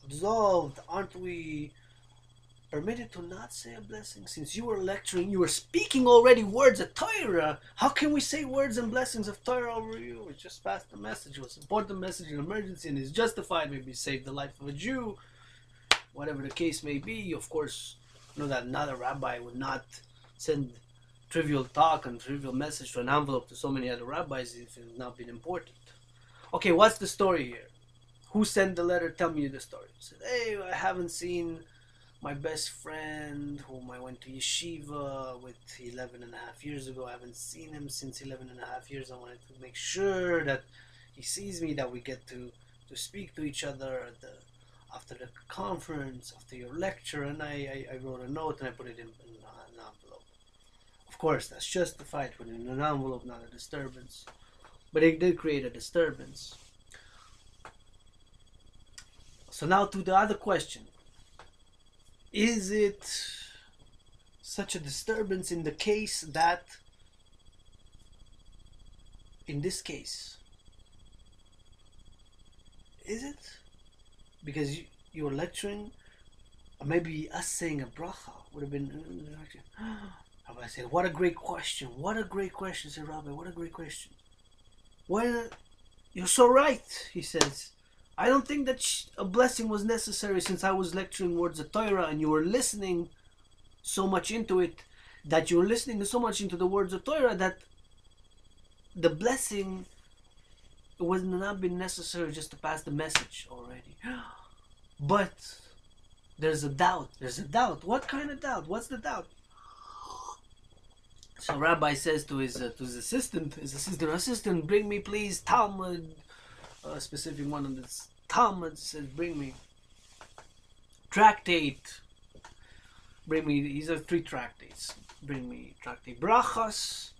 absolved? Aren't we permitted to not say a blessing? Since you were lecturing, you were speaking already words of Torah. How can we say words and blessings of Torah over you? We just passed the message. It was an important message, an emergency, and is justified. Maybe save the life of a Jew. Whatever the case may be. Of course, you know that another rabbi would not send trivial talk and trivial message to an envelope to so many other rabbis if it had not been important. Okay, what's the story here? Who sent the letter? Tell me the story. He said, hey, I haven't seen my best friend whom I went to yeshiva with 11 and a half years ago. I haven't seen him since 11 and a half years. I wanted to make sure that he sees me, that we get to speak to each other after the conference, after your lecture. And I wrote a note and I put it in an envelope. Of course, that's justified, put it in an envelope, not a disturbance. But it did create a disturbance. So now to the other question. Is it such a disturbance in the case that, in this case, is it? Because you were lecturing, or maybe us saying a bracha would have been, Rabbi said, what a great question, what a great question, said Rabbi, what a great question. Well, you're so right, he says. I don't think that a blessing was necessary since I was lecturing words of Torah and you were listening so much into it, that you were listening so much into the words of Torah that the blessing would not be necessary just to pass the message already. But there's a doubt. There's a doubt. What kind of doubt? What's the doubt? So Rabbi says to his assistant, bring me please Talmud. A specific one of this Talmud says, bring me tractate. Bring me, these are 3 tractates. Bring me tractate Brachas,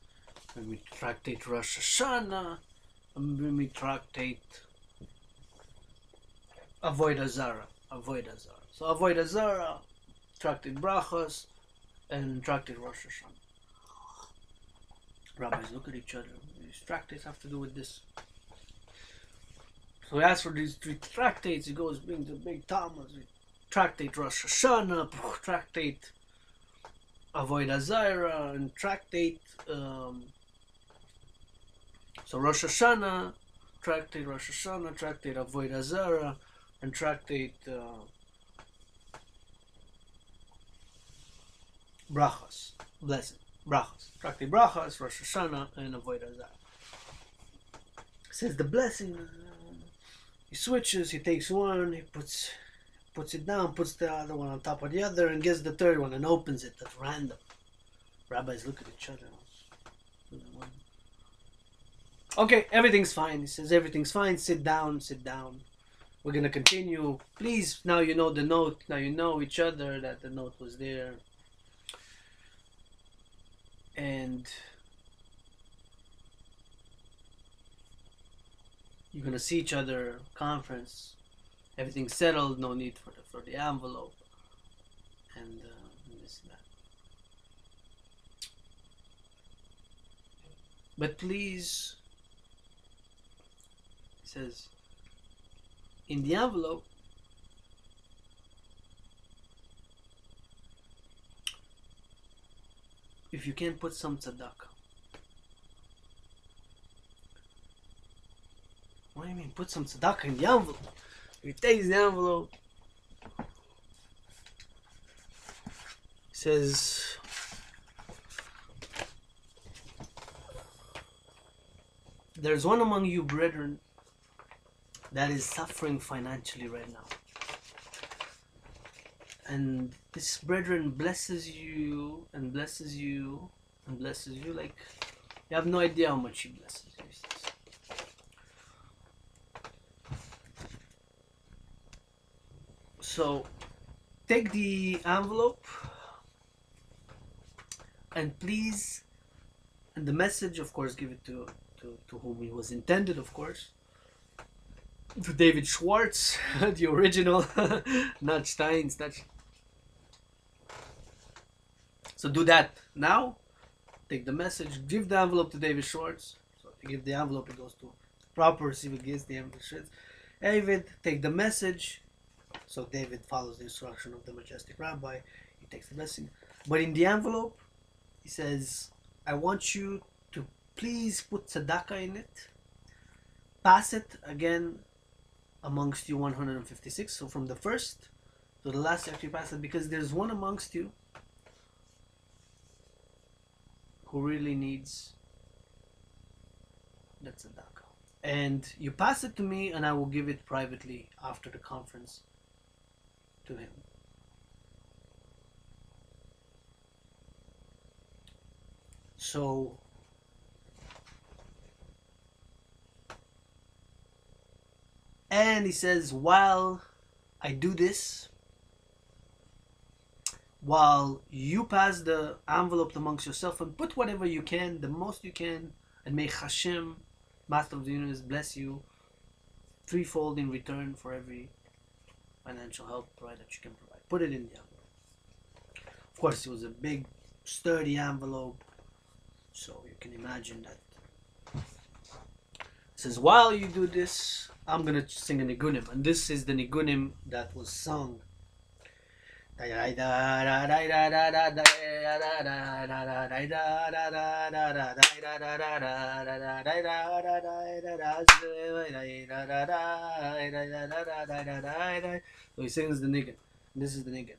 bring me tractate Rosh Hashanah, and bring me tractate Avodah Zarah. So Avodah Zarah, tractate Brachas, and tractate Rosh Hashanah. Rabbis look at each other. These tractates have to do with this. So he asks for these 3 tractates. He goes, brings a big Talmud. Tractate Rosh Hashanah, tractate Avodah Zarah, and tractate. So Rosh Hashanah, tractate Rosh Hashanah, tractate Avodah Zarah, and tractate Brachas, blessing, Brachas. Tractate Brachas, Rosh Hashanah, and Avodah Zarah. Says the blessing. He switches, he takes one, he puts it down, puts the other one on top of the other, and gets the 3rd one and opens it at random. Rabbis look at each other. Okay, everything's fine. He says, everything's fine. Sit down. We're going to continue. Please, now you know the note. Now you know each other, that the note was there. And you're gonna see each other, conference, everything's settled, no need for the envelope, and this and that. But please, he says, in the envelope, if you can put some tzedakah. put some tzedakah in the envelope. He takes the envelope. He says, there's one among you, brethren, that is suffering financially right now. And this brethren blesses you and blesses you and blesses you like you have no idea how much he blesses you. So take the envelope and please, and the message, of course, give it to whom it was intended, of course, to David Schwartz, the original, not Steins. So do that now. Take the message, give the envelope to David Schwartz. So if you give the envelope, it goes to proper receiver, gives the envelope. David, take the message. So David follows the instruction of the majestic rabbi. He takes the blessing. But in the envelope, he says, I want you to please put tzedakah in it. Pass it again amongst you 156. So from the first to the last, you actually pass it, because there's one amongst you who really needs the tzedakah. And you pass it to me, and I will give it privately after the conference to him. So and he says, while I do this, while you pass the envelope amongst yourself and put whatever you can, the most you can, and may Hashem, Master of the Universe, bless you threefold in return for every financial help, right, that you can provide. Put it in the envelope. Of course, it was a big, sturdy envelope, so you can imagine that. It says, while you do this, I'm going to sing a Nigunim, and this is the Nigunim that was sung. So he sings the Niggun. This is the Niggun.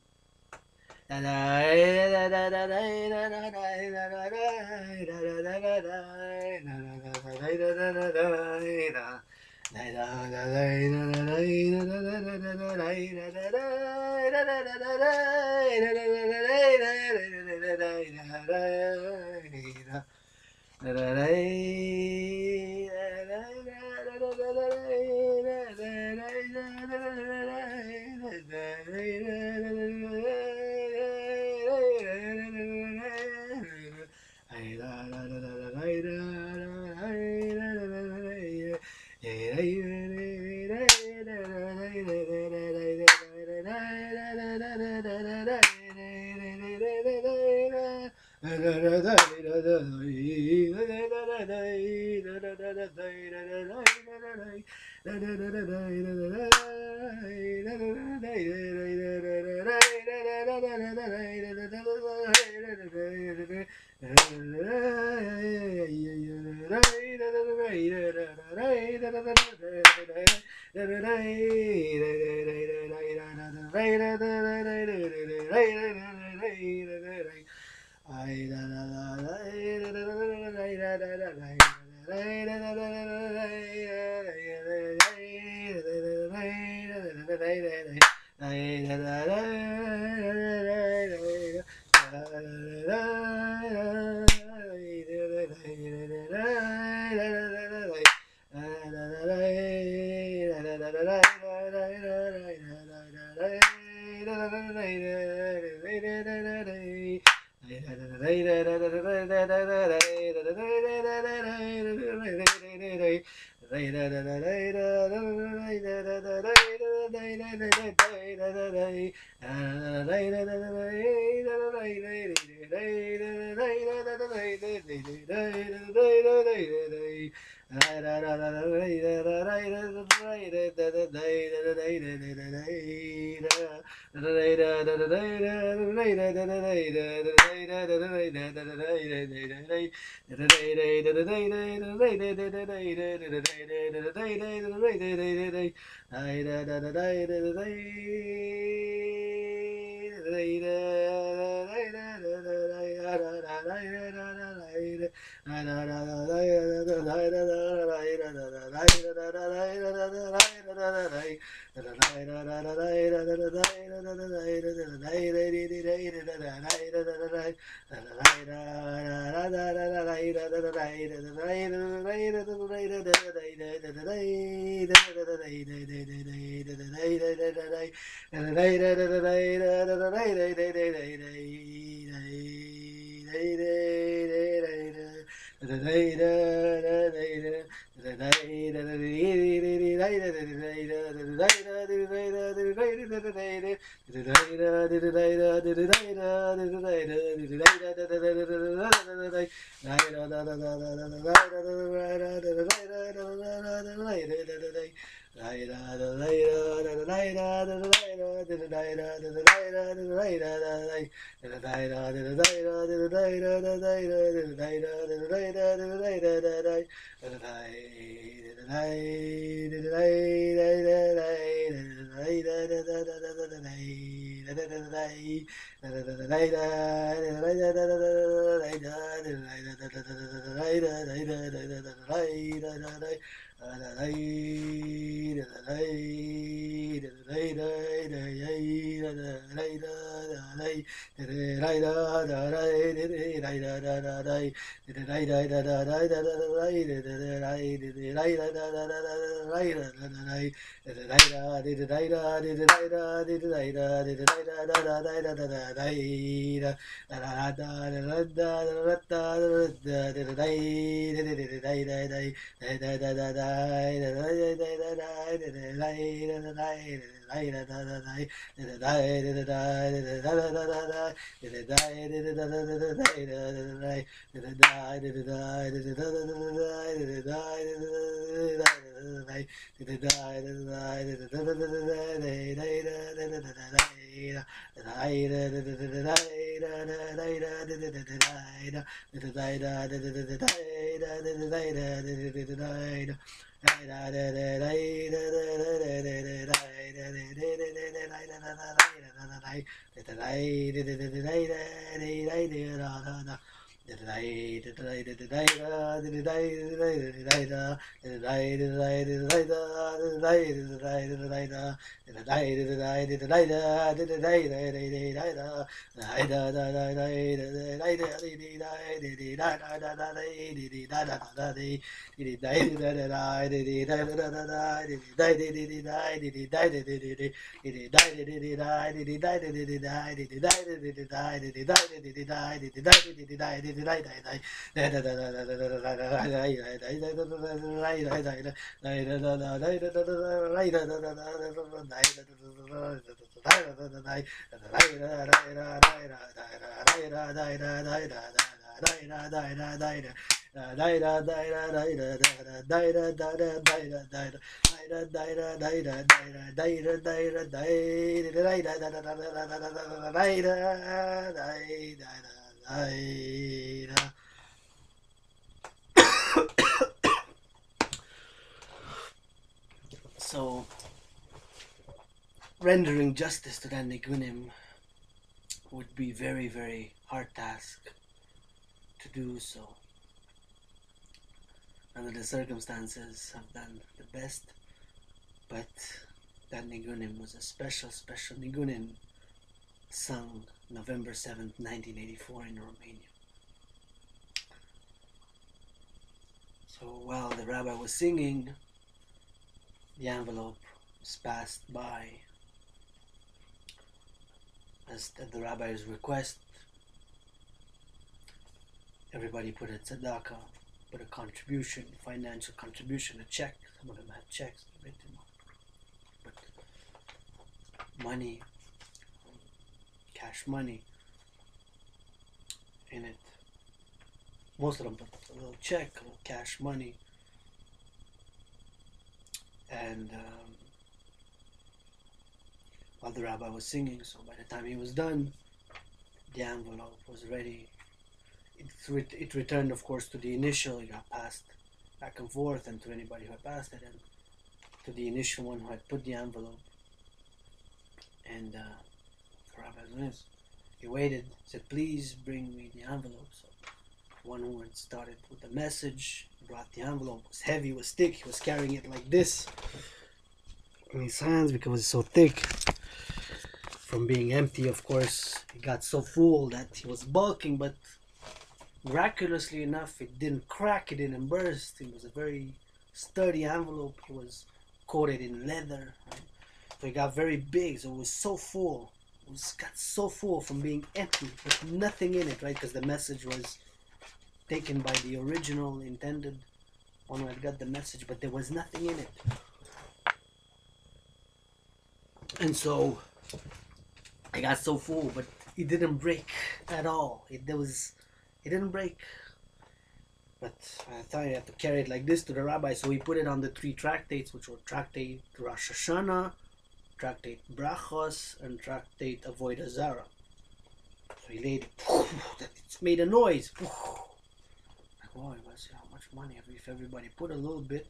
So, rendering justice to that Nigunim would be very, very hard task to do so. Under the circumstances, I've done the best, but that Nigunim was a special Nigunim sung November 7th, 1984 in Romania. So while the rabbi was singing, the envelope was passed by. As at the rabbi's request, everybody put a tzedakah, put a contribution, financial contribution, a check. Some of them had checks written, but money, cash money in it. Most of them put a little check, a little cash money, And while the rabbi was singing, so by the time he was done, the envelope was ready. It returned, of course, to the initial. It got passed back and forth, and to anybody who had passed it, and to the initial one who had put the envelope. And the rabbi was, he waited, said, "Please bring me the envelope." So one who had started with the message brought the envelope. It was heavy, it was thick. He was carrying it like this in his hands because it was so thick. From being empty, of course, it got so full that he was bulking, but miraculously enough, it didn't crack, it didn't burst. It was a very sturdy envelope. It was coated in leather, right? So it got very big, so it was so full. Got so full from being empty with nothing in it, right? Because the message was taken by the original intended one who had got the message, but there was nothing in it. And so I got so full, but it didn't break at all. It didn't break. But I thought you had to carry it like this to the rabbi, so he put it on the 3 tractates, which were Tractate Rosh Hashanah, Tractate Brachos, and Tractate Avodah Zarah. So he laid it. It's made a noise. Like, oh, let's see how much money if everybody put a little bit.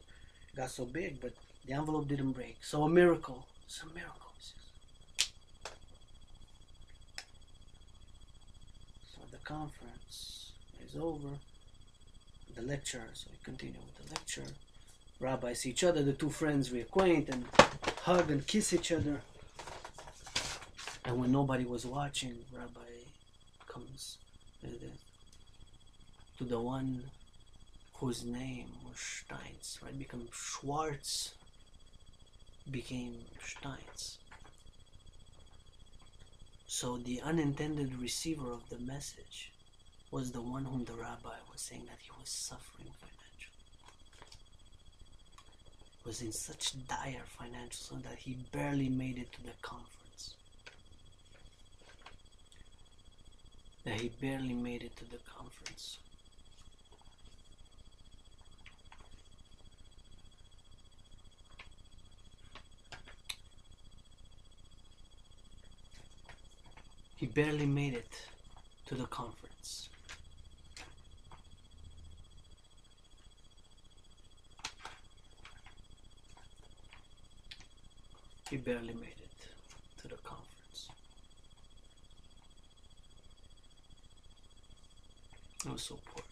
It got so big, but the envelope didn't break. So a miracle. It's a miracle. So the conference is over. The lecture, so we continue with the lecture. Rabbis see each other, the 2 friends reacquaint and hug and kiss each other. And when nobody was watching, Rabbi comes to the one whose name was Steins, right? Become Schwartz, became Steins. So the unintended receiver of the message was the one whom the rabbi was saying that he was suffering financially. Was in such dire financial so that he barely made it to the conference. He barely made it to the conference. He barely made it to the conference. He barely made it to the conference. I was so poor,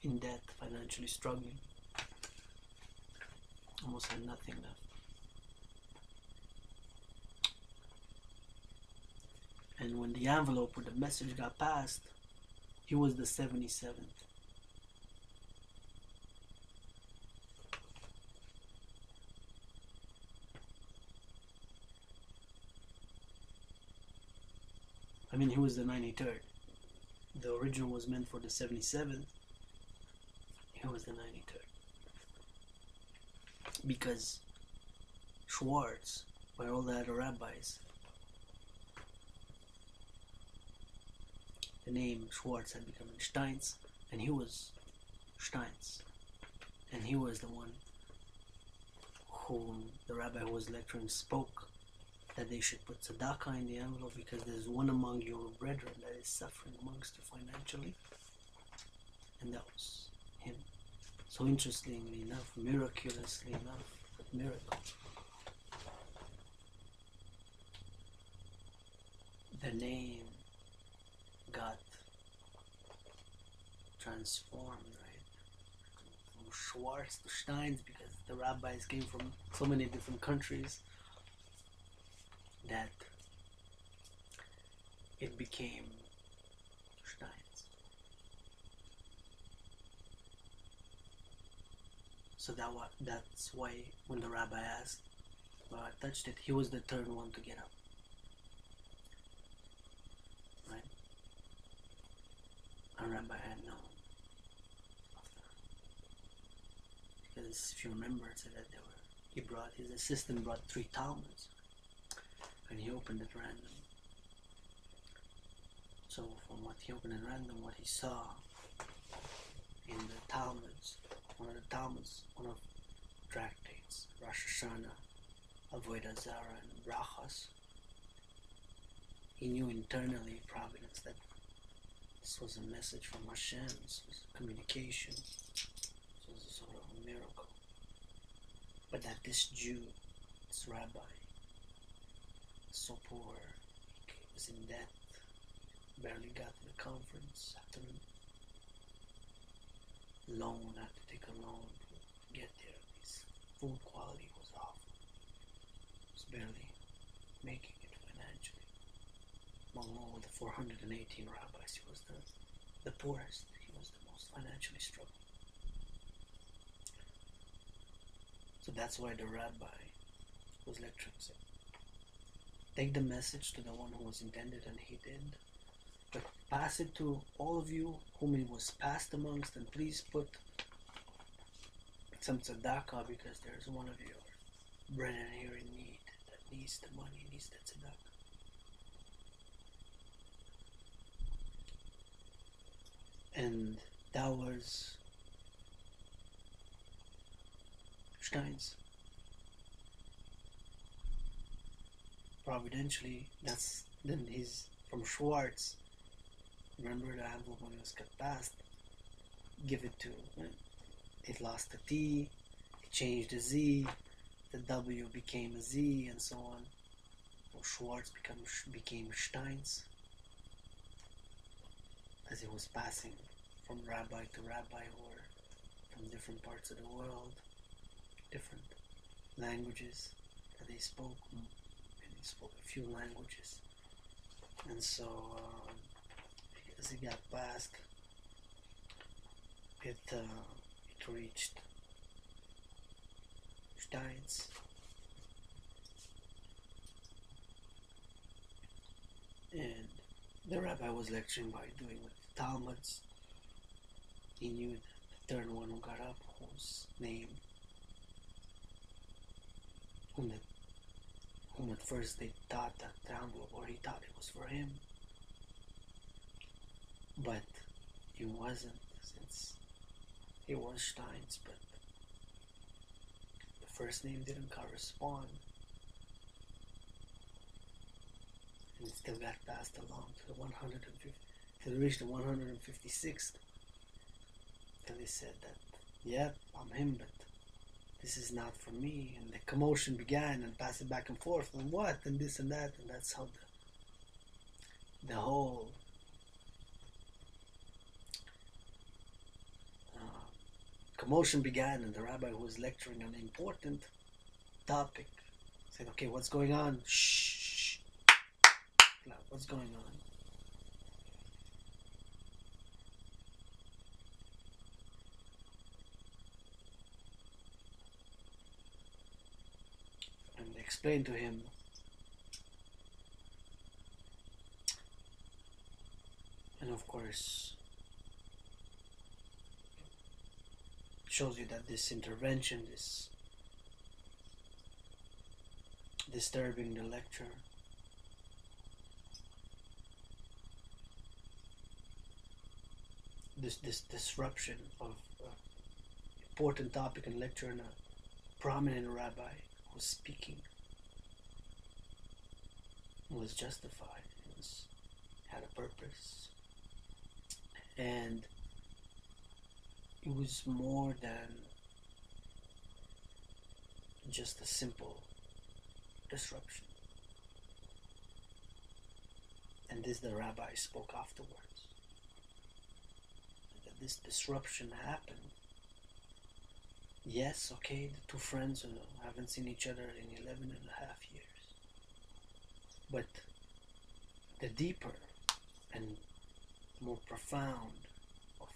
in debt, financially struggling. Almost had nothing left. And when the envelope with the message got passed, he was the 77th. I mean, he was the 93rd. The original was meant for the 77th. He was the 93rd. Because Schwartz, by all the other rabbis, the name Schwartz had become Steins, and he was Steins. And he was the one whom the rabbi who was lecturing spoke that they should put tzedakah in the envelope because there's one among your brethren that is suffering amongst you financially. And that was him. So interestingly enough, miraculously enough, miracle, the name got transformed, right? From Schwartz to Steins, because the rabbis came from so many different countries that it became Steins. So that's why when the rabbi asked, well, I touched it, he was the third one to get up. Right? Our rabbi had known. Because if you remember, it said that his assistant brought 3 Talmuds. And he opened it random. So from what he opened at random, what he saw in the Talmuds, one of Tractates, Rosh Rosh Hashanah, Avodah Zarah, and Brachas. He knew internally, providence, that this was a message from Hashem, this was a communication, this was a sort of a miracle. But that this Jew, this rabbi, so poor, he was in debt, barely got to the conference, had to take a loan to get there. His food quality was awful. He was barely making it financially. Among all the 418 rabbis, he was the poorest. He was the most financially struggling. So that's why the rabbi was lecturing him. Take the message to the one who was intended, and he did. But pass it to all of you whom it was passed amongst, and please put some tzedakah, because there's one of your brethren here in need that needs the money, needs the tzedakah. And that was Stein's. Providentially, then he's from Schwartz. Remember the envelope when it was cut past? Give it to him. It lost the T, it changed the Z, the W became a Z, and so on. So Schwartz became Stein's, as it was passing from rabbi to rabbi, or from different parts of the world, different languages that they spoke, and they spoke a few languages. And so as it got passed, it reached Stein's, and the rabbi was lecturing by doing with the Talmuds. He knew that the third one who got up, whose name, whom at first they thought that the envelope, or he thought it was for him, but it wasn't, since it was Stein's, but the first name didn't correspond, and it still got passed along to the 150, till it reached the 156th, till they said that, yep, I'm him, but this is not for me. And the commotion began, and passed it back and forth, and what, and this and that, and that's how the whole commotion began. And the rabbi who was lecturing on an important topic said, okay, what's going on? Shh. Now, what's going on? And they explained to him and of course shows you that this intervention, this disturbing the lecture, this disruption of important topic and lecture, and a prominent rabbi who's speaking, was justified. It had a purpose, and it was more than just a simple disruption. And this the rabbi spoke afterwards, that this disruption happened. Yes, okay, the two friends who haven't seen each other in 11 and a half years, but the deeper and more profound of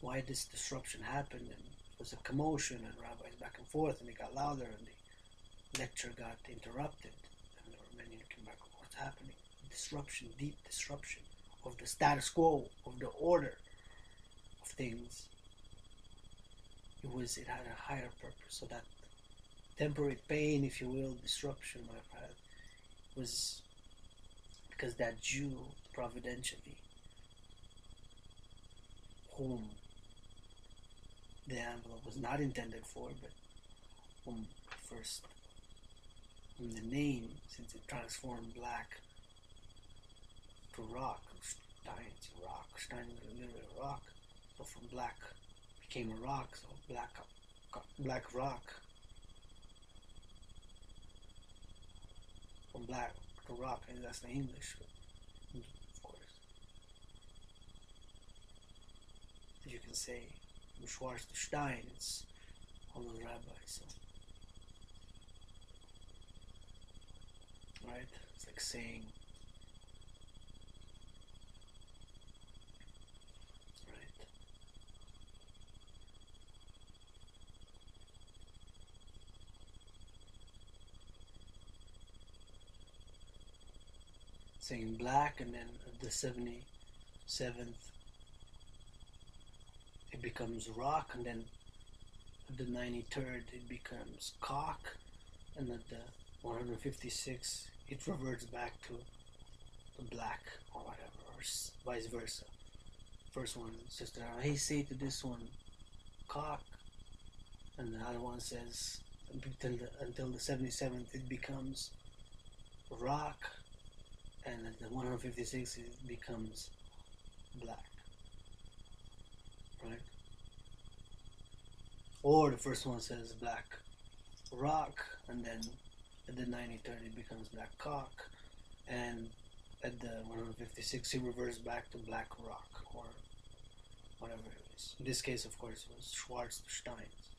why this disruption happened, and it was a commotion and rabbis back and forth, and it got louder, and the lecture got interrupted, and there were many looking back at what's happening. Disruption, deep disruption of the status quo, of the order of things. It had a higher purpose. So that temporary pain, if you will, disruption, my friend, was because that Jew, providentially, whom the envelope was not intended for, but from first, from the name, since it transformed black to rock, Stein to rock, Stein is literally a rock, so from black became a rock, so black rock, from black to rock, and that's the English, of course. As you can say, from Schwarz to Stein, it's all those rabbis, so. Right? It's like saying, right? Saying black, and then at the 77th it becomes rock, and then at the 93rd it becomes cock, and at the 156 it reverts back to the black or whatever, or vice versa. First one says to hey, say to this one cock, and the other one says until the 77th it becomes rock, and at the 156 it becomes black, right? Or the first one says black rock, and then at the 93rd it becomes black cock, and at the 156 it reverts back to black rock, or whatever it is. In this case, of course, it was Schwarz to Steins.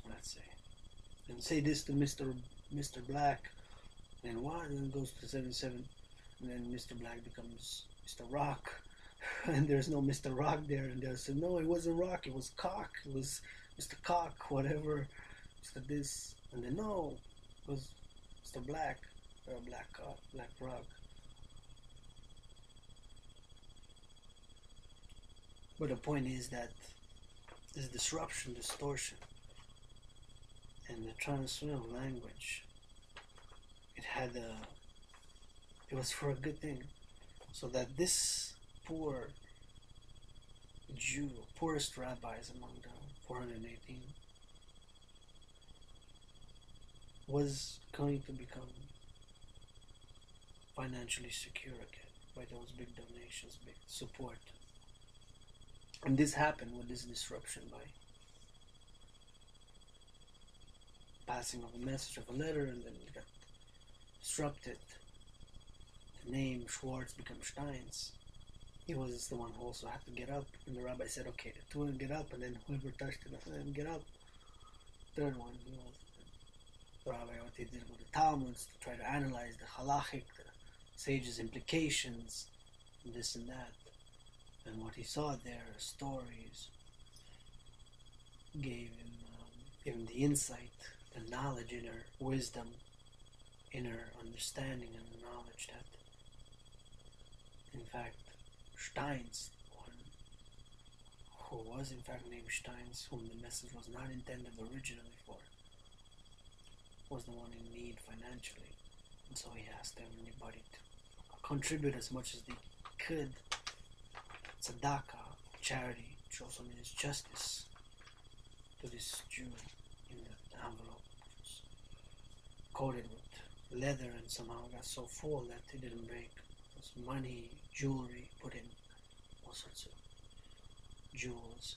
Let's say, and say this to Mr. Black, and what? And then goes to 77, and then Mr. Black becomes Mr. Rock, and there's no Mr. Rock there, and they'll say, no, it wasn't Rock, it was Cock, it was Mr. Cock, whatever, Mr. This, and then no, it was Mr. Black, or Black Cock, Black Rock. But the point is that this disruption, distortion, and the transfer of language, it was for a good thing, so that this poor Jew, poorest rabbis among the 418, was going to become financially secure again by those big donations, big support. And this happened with this disruption by passing of a message of a letter, and then it got disrupted. The name Schwarz becomes Steins. He was the one who also had to get up, and the rabbi said, okay, the two of them get up, and then whoever touched it, let them get up. Third one, the rabbi, what he did with the Talmuds to try to analyze the halachic, the sages' implications, and this and that. And what he saw there, stories, gave him the insight, the knowledge, inner wisdom, inner understanding, and the knowledge that, in fact, Steins, one who was in fact named Steins, whom the message was not intended originally for, was the one in need financially. And so he asked everybody to contribute as much as they could. Tzedakah, charity, which also means justice, to this Jew in the envelope, which was coated with leather and somehow got so full that it didn't break. It was money, jewelry, put in all sorts of jewels,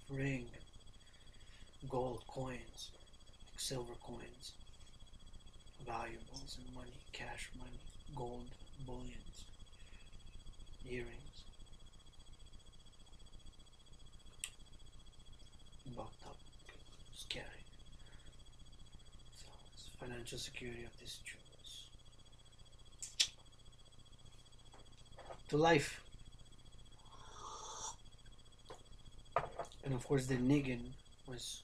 ring, gold coins, silver coins, valuables and money, cash money, gold, bullions, earrings, bucked up, was carried. So it's financial security of this Jew to life. And of course the Niggun was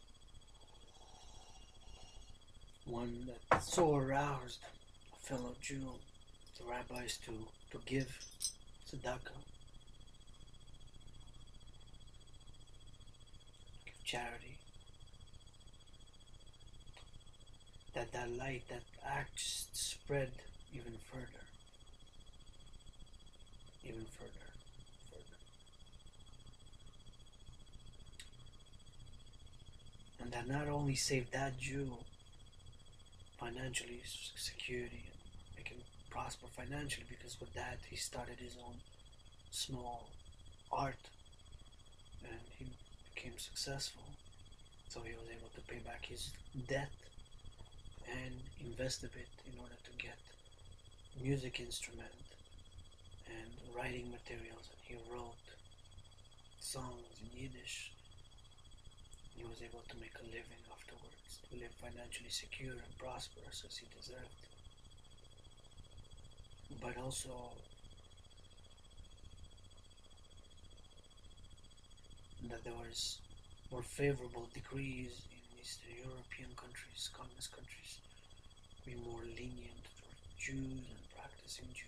one that so aroused a fellow Jew, the rabbis, to give tzedakah, give charity, that light, that act just spread even further. even further. And that not only saved that Jew financially security and make him prosper financially, because with that he started his own small art and he became successful, so he was able to pay back his debt and invest a bit in order to get music instrument and writing materials, and he wrote songs in Yiddish. He was able to make a living afterwards, to live financially secure and prosperous as he deserved. But also that there was more favorable decrees in Eastern European countries, communist countries, be more lenient toward Jews and practicing Jews.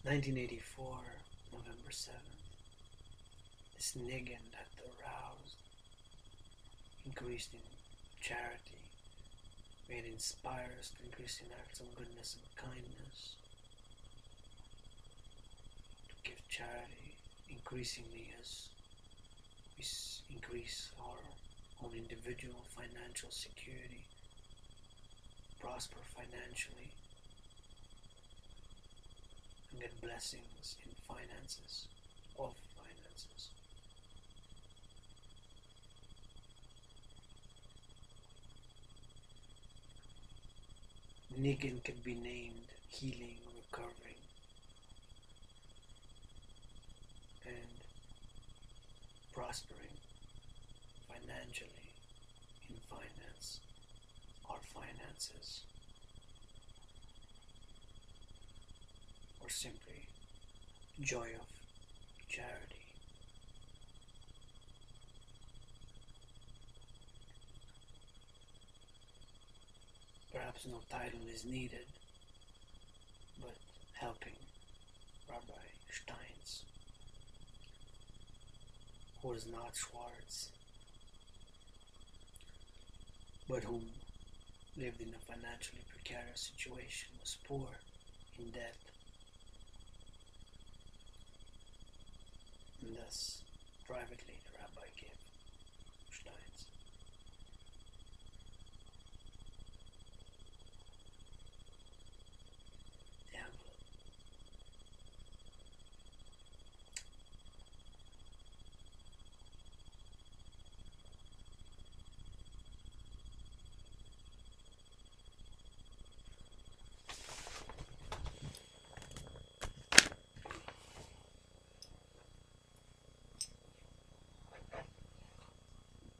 1984, November 7th, this Niggun that aroused, increased in charity, made inspire us to increase in acts of goodness and kindness, to give charity increasingly as we increase our own individual financial security, prosper financially, and get blessings in finances, of finances. Niggun can be named healing, recovering, and prospering financially in finance, our finances, or simply joy of charity. Perhaps no title is needed, but helping Rabbi Steins, who was not Schwartz, but whom lived in a financially precarious situation, was poor, in debt, and thus privately the rabbi gave Steins. The envelope.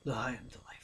The high and the life.